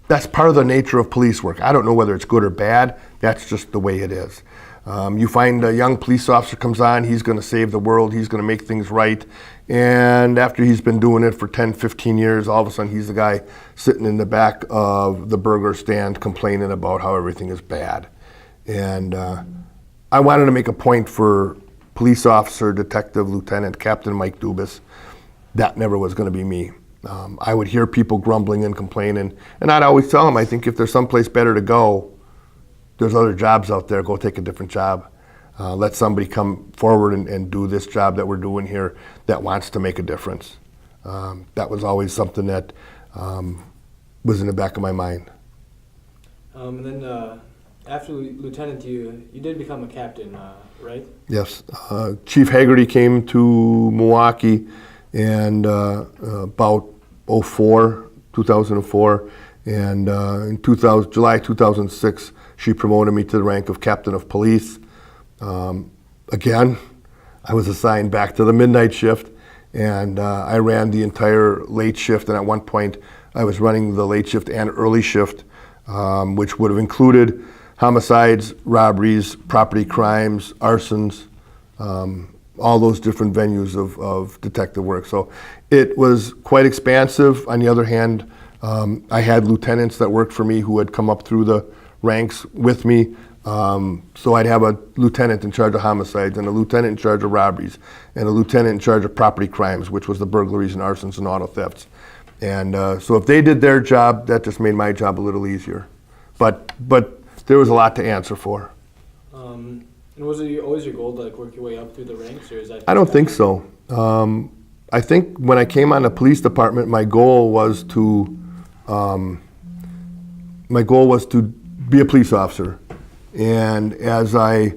That's part of the nature of police work. I don't know whether it's good or bad. That's just the way it is. You find a young police officer comes on, he's going to save the world, he's going to make things right. And after he's been doing it for 10, 15 years, all of a sudden he's the guy sitting in the back of the burger stand complaining about how everything is bad. And I wanted to make a point for police officer, detective, lieutenant, Captain Mike Dubis. That never was going to be me. I would hear people grumbling and complaining, and I'd always tell them, I think if there's someplace better to go, there's other jobs out there, go take a different job. Let somebody come forward and do this job that we're doing here that wants to make a difference. That was always something that was in the back of my mind. And then after lieutenant, you did become a captain, right? Yes. Chief Haggerty came to Milwaukee and about 2004, and in July 2006, she promoted me to the rank of captain of police. Again, I was assigned back to the midnight shift, and I ran the entire late shift, and at one point I was running the late shift and early shift, which would have included homicides, robberies, property crimes, arsons, all those different venues of detective work. So it was quite expansive. On the other hand, I had lieutenants that worked for me who had come up through the ranks with me. So I'd have a lieutenant in charge of homicides, and a lieutenant in charge of robberies, and a lieutenant in charge of property crimes, which was the burglaries and arsons and auto thefts. And so if they did their job, that just made my job a little easier. But there was a lot to answer for. And was it always your goal to work your way up through the ranks, or is that? I don't think so. I think when I came on the police department, my goal was to be a police officer. And as I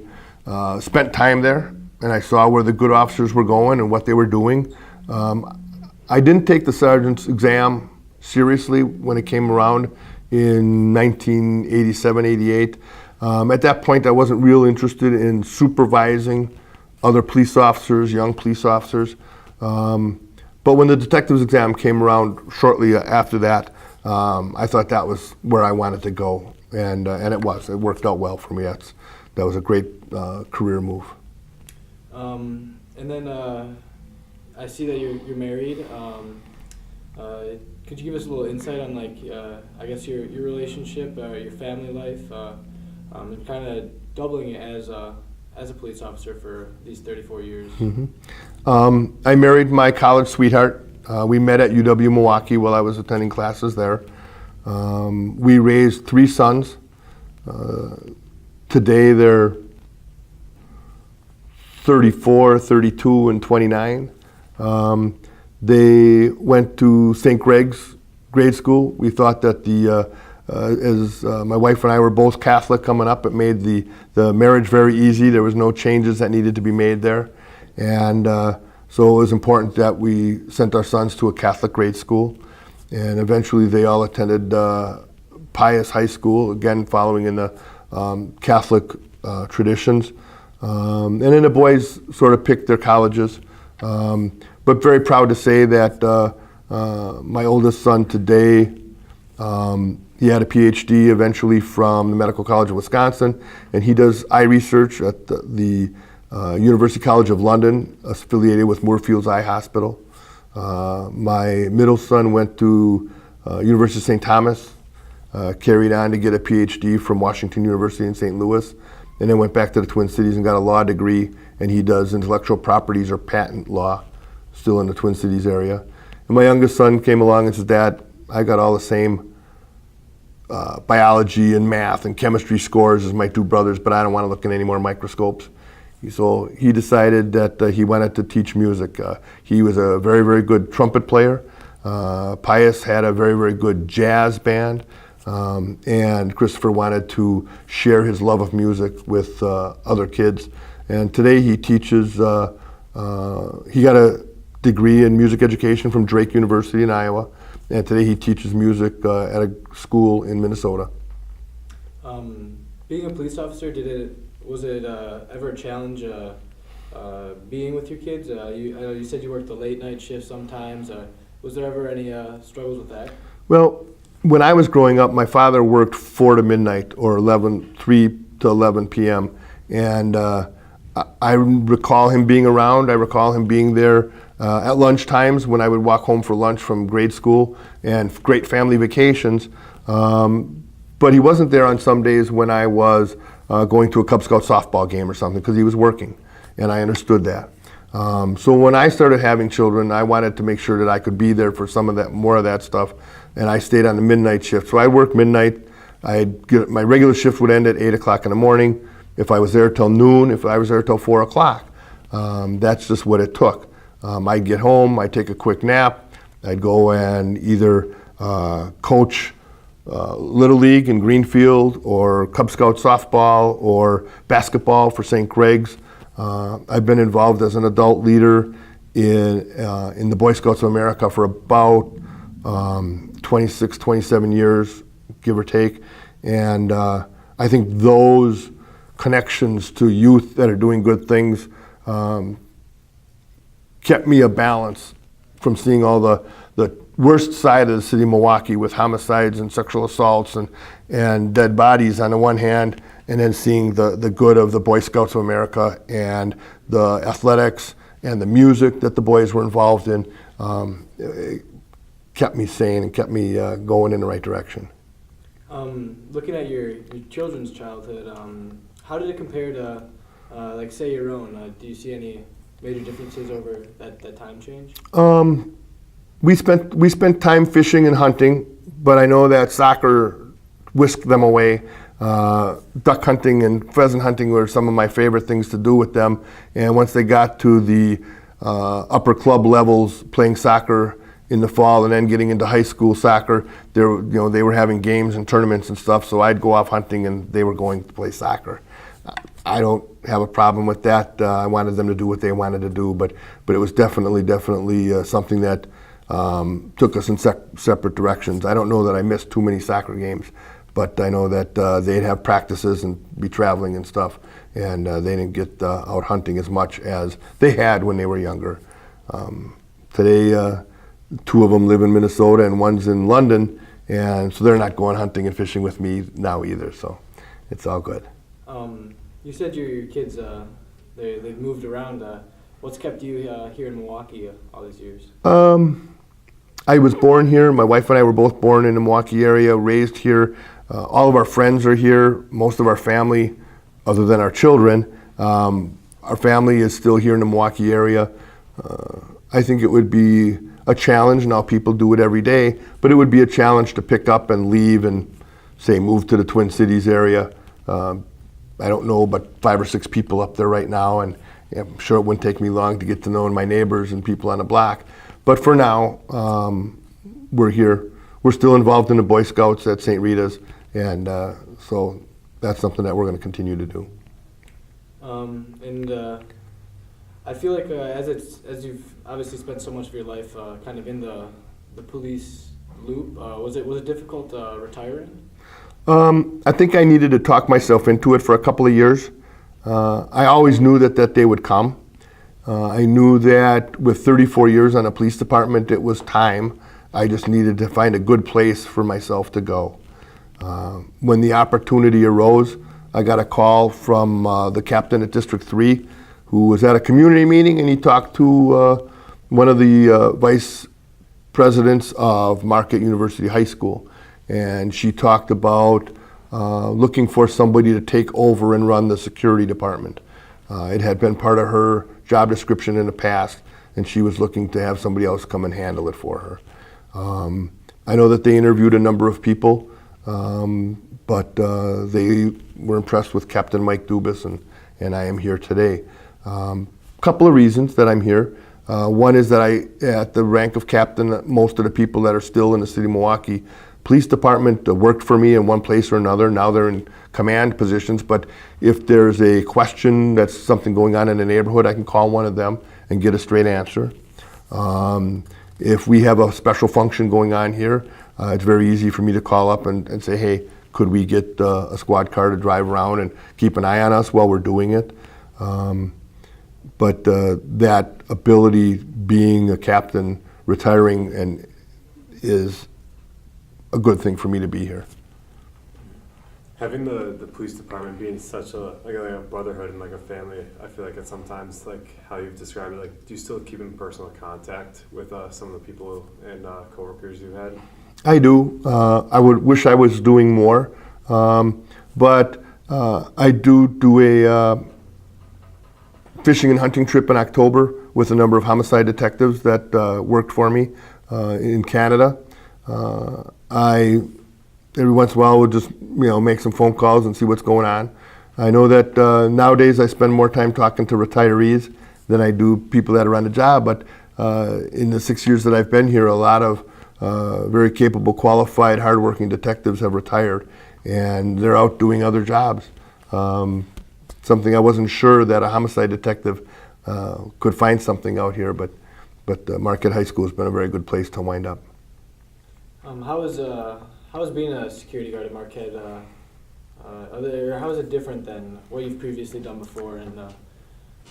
spent time there and I saw where the good officers were going and what they were doing, I didn't take the sergeant's exam seriously when it came around in 1987, 88. At that point, I wasn't real interested in supervising other police officers, young police officers. But when the detective's exam came around shortly after that, I thought that was where I wanted to go, and it was. It worked out well for me. That was a great career move. And then I see that you're married. Could you give us a little insight on, like, I guess your relationship, your family life, and kind of doubling it as a police officer for these 34 years? Mm-hmm. I married my college sweetheart. We met at UW Milwaukee while I was attending classes there. We raised 3 sons. Today they're 34, 32, and 29. They went to St. Greg's grade school. We thought that as my wife and I were both Catholic coming up, it made the marriage very easy. There was no changes that needed to be made there. And so it was important that we sent our sons to a Catholic grade school. And eventually they all attended Pius High School, again following in the Catholic traditions. And then the boys sort of picked their colleges. But very proud to say that my oldest son today, he had a PhD eventually from the Medical College of Wisconsin, and he does eye research at the University College of London, affiliated with Moorfields Eye Hospital. My middle son went to University of St. Thomas, carried on to get a PhD from Washington University in St. Louis, and then went back to the Twin Cities and got a law degree, and he does intellectual properties or patent law, still in the Twin Cities area. And my youngest son came along and said, "Dad, I got all the same biology and math and chemistry scores as my 2 brothers, but I don't want to look at any more microscopes." So he decided that he wanted to teach music. He was a very, very good trumpet player. Pius had a very, very good jazz band. And Christopher wanted to share his love of music with other kids. And today he teaches, he got a degree in music education from Drake University in Iowa. And today he teaches music at a school in Minnesota. Being a police officer, was it ever a challenge being with your kids? I know you said you worked the late night shift sometimes. Was there ever any struggles with that? Well, when I was growing up, my father worked 4 to midnight or 3 to 11 p.m. And I recall him being around. I recall him being there at lunch times when I would walk home for lunch from grade school and great family vacations. But he wasn't there on some days when I was going to a Cub Scout softball game or something, because he was working, and I understood that. So when I started having children, I wanted to make sure that I could be there for some of that, more of that stuff, and I stayed on the midnight shift. So I worked midnight. My regular shift would end at 8 o'clock in the morning. If I was there till noon, if I was there till 4 o'clock, that's just what it took. I'd get home, I'd take a quick nap, I'd go and either coach Little League in Greenfield, or Cub Scout softball, or basketball for St. Greg's. I've been involved as an adult leader in the Boy Scouts of America for about 26, 27 years, give or take. And I think those connections to youth that are doing good things kept me a balance from seeing all the worst side of the city of Milwaukee with homicides and sexual assaults and dead bodies on the one hand, and then seeing the good of the Boy Scouts of America and the athletics and the music that the boys were involved in. It kept me sane and kept me going in the right direction. Looking at your children's childhood, how did it compare to, like, say, your own? Do you see any major differences over that time change? We spent time fishing and hunting, but I know that soccer whisked them away. Duck hunting and pheasant hunting were some of my favorite things to do with them. And once they got to the upper club levels, playing soccer in the fall and then getting into high school soccer, they were having games and tournaments and stuff. So I'd go off hunting and they were going to play soccer. I don't have a problem with that. I wanted them to do what they wanted to do, but it was definitely something that took us in separate directions. I don't know that I missed too many soccer games, but I know that they'd have practices and be traveling and stuff, and they didn't get out hunting as much as they had when they were younger. Today, two of them live in Minnesota and one's in London, and so they're not going hunting and fishing with me now either, so it's all good. You said your kids, they've moved around. What's kept you here in Milwaukee all these years? I was born here. My wife and I were both born in the Milwaukee area, raised here. All of our friends are here. Most of our family, other than our children, our family is still here in the Milwaukee area. I think it would be a challenge. Now people do it every day, but it would be a challenge to pick up and leave and say move to the Twin Cities area. I don't know but 5 or 6 people up there right now, and I'm sure it wouldn't take me long to get to know my neighbors and people on the block. But for now, we're here. We're still involved in the Boy Scouts at St. Rita's, and so that's something that we're going to continue to do. I feel like as you've obviously spent so much of your life kind of in the police loop, was it difficult retiring? I think I needed to talk myself into it for a couple of years. I always knew that day would come. I knew that with 34 years on a police department, it was time. I just needed to find a good place for myself to go. When the opportunity arose, I got a call from the captain at District 3 who was at a community meeting, and he talked to one of the vice presidents of Marquette University High School. And she talked about looking for somebody to take over and run the security department. It had been part of her job description in the past, and she was looking to have somebody else come and handle it for her. I know that they interviewed a number of people, but they were impressed with Captain Mike Dubis, and I am here today. Couple of reasons that I'm here. One is that at the rank of captain, most of the people that are still in the city of Milwaukee Police Department worked for me in one place or another. Now they're in command positions, but if there's a question that's something going on in the neighborhood, I can call one of them and get a straight answer. If we have a special function going on here, it's very easy for me to call up and say, hey, could we get a squad car to drive around and keep an eye on us while we're doing it? But that ability, being a captain, retiring, and is a good thing for me to be here. Having the police department being such like a brotherhood and like a family, I feel like at sometimes, like how you've described it, like do you still keep in personal contact with some of the people and coworkers you had? I do. I would wish I was doing more, but I do a fishing and hunting trip in October with a number of homicide detectives that worked for me in Canada. Every once in a while would just make some phone calls and see what's going on. I know that nowadays I spend more time talking to retirees than I do people that are on the job, but in the 6 years that I've been here, a lot of very capable, qualified, hardworking detectives have retired, and they're out doing other jobs. Something I wasn't sure that a homicide detective could find something out here, but Marquette High School has been a very good place to wind up. How is being a security guard at Marquette? How is it different than what you've previously done before,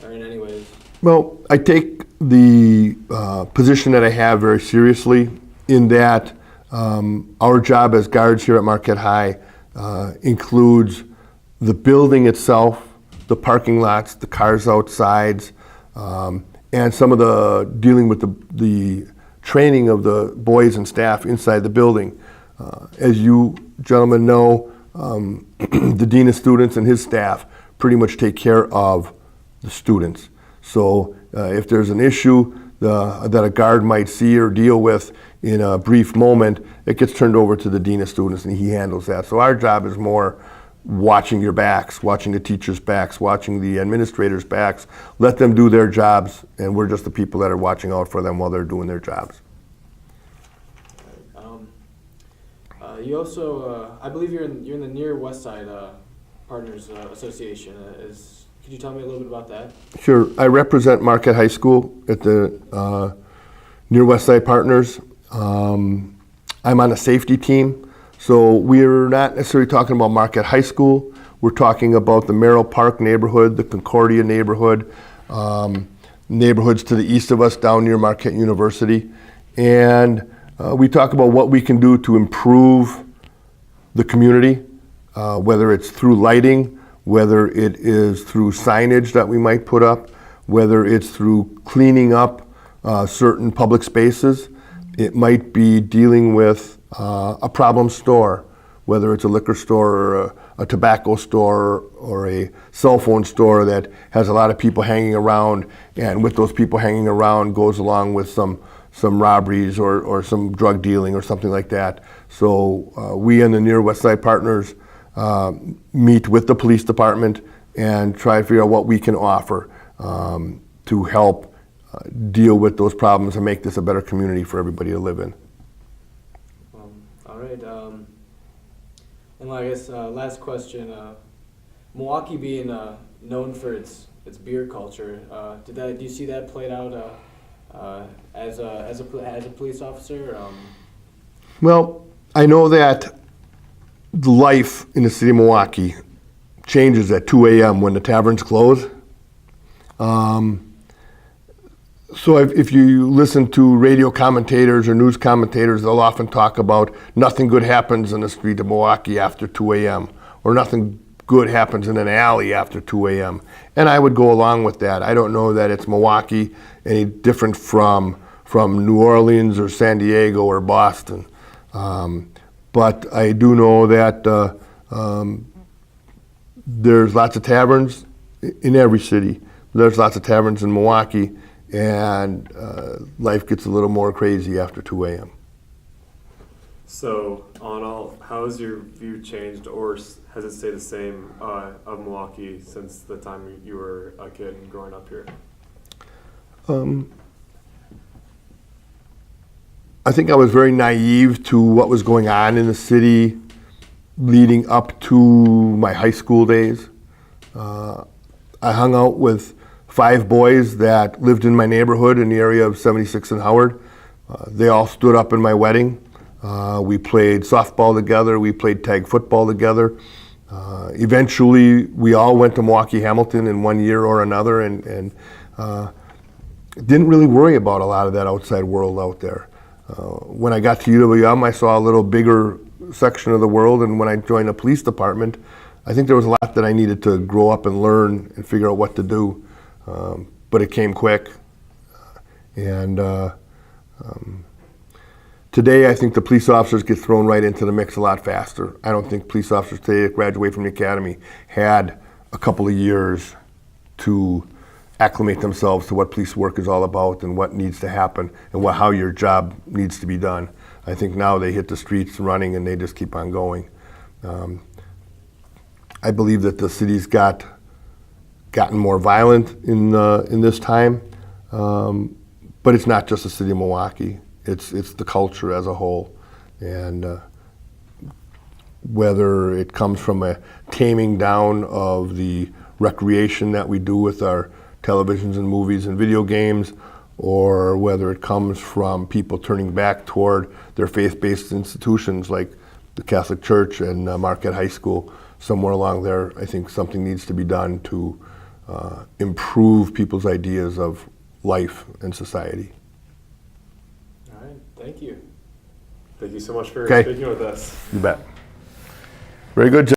or in any ways? Well, I take the position that I have very seriously, in that our job as guards here at Marquette High includes the building itself, the parking lots, the cars outside, and some of the dealing with the training of the boys and staff inside the building. As you gentlemen know, the dean of students and his staff pretty much take care of the students. So if there's an issue that a guard might see or deal with in a brief moment, it gets turned over to the dean of students, and he handles that. So our job is more watching your backs, watching the teachers' backs, watching the administrators' backs. Let them do their jobs, and we're just the people that are watching out for them while they're doing their jobs. You also, I believe you're in the Near West Side Partners Association. Could you tell me a little bit about that? Sure. I represent Marquette High School at the Near West Side Partners. I'm on a safety team, So we're not necessarily talking about Marquette High School. We're talking about the Merrill Park neighborhood, the Concordia neighborhood, neighborhoods to the east of us down near Marquette University. And we talk about what we can do to improve the community, whether it's through lighting, whether it is through signage that we might put up, whether it's through cleaning up certain public spaces. It might be dealing with a problem store, whether it's a liquor store or a tobacco store or a cell phone store that has a lot of people hanging around, and with those people hanging around goes along with some robberies or some drug dealing or something like that. So we and the Near West Side Partners meet with the police department and try to figure out what we can offer to help deal with those problems and make this a better community for everybody to live in. All right. And I guess last question. Milwaukee being known for its beer culture, do you see that played out as a police officer? Well, I know that life in the city of Milwaukee changes at 2 a.m. when the taverns close. So if you listen to radio commentators or news commentators, they'll often talk about nothing good happens in the street of Milwaukee after 2 a.m. or nothing good happens in an alley after 2 a.m. And I would go along with that. I don't know that it's Milwaukee any different from New Orleans or San Diego or Boston. But I do know that there's lots of taverns in every city. There's lots of taverns in Milwaukee, and life gets a little more crazy after 2 a.m. So, all in all, how has your view changed, or has it stayed the same of Milwaukee since the time you were a kid and growing up here? I think I was very naive to what was going on in the city leading up to my high school days. I hung out with 5 boys that lived in my neighborhood in the area of 76 and Howard. They all stood up in my wedding. We played softball together. We played tag football together. Eventually, we all went to Milwaukee Hamilton in one year or another, and didn't really worry about a lot of that outside world out there. When I got to UWM, I saw a little bigger section of the world, and when I joined the police department, I think there was a lot that I needed to grow up and learn and figure out what to do. But it came quick. And today, I think the police officers get thrown right into the mix a lot faster. I don't think police officers today that graduate from the academy had a couple of years to acclimate themselves to what police work is all about and what needs to happen and how your job needs to be done. I think now they hit the streets running and they just keep on going. I believe that the city's gotten more violent in this time, but it's not just the city of Milwaukee. It's the culture as a whole, and whether it comes from a taming down of the recreation that we do with our televisions and movies and video games, or whether it comes from people turning back toward their faith-based institutions like the Catholic Church and Marquette High School. Somewhere along there, I think something needs to be done to improve people's ideas of life and society. All right, thank you. Thank you so much for Okay. speaking with us. You bet. Very good, Jim.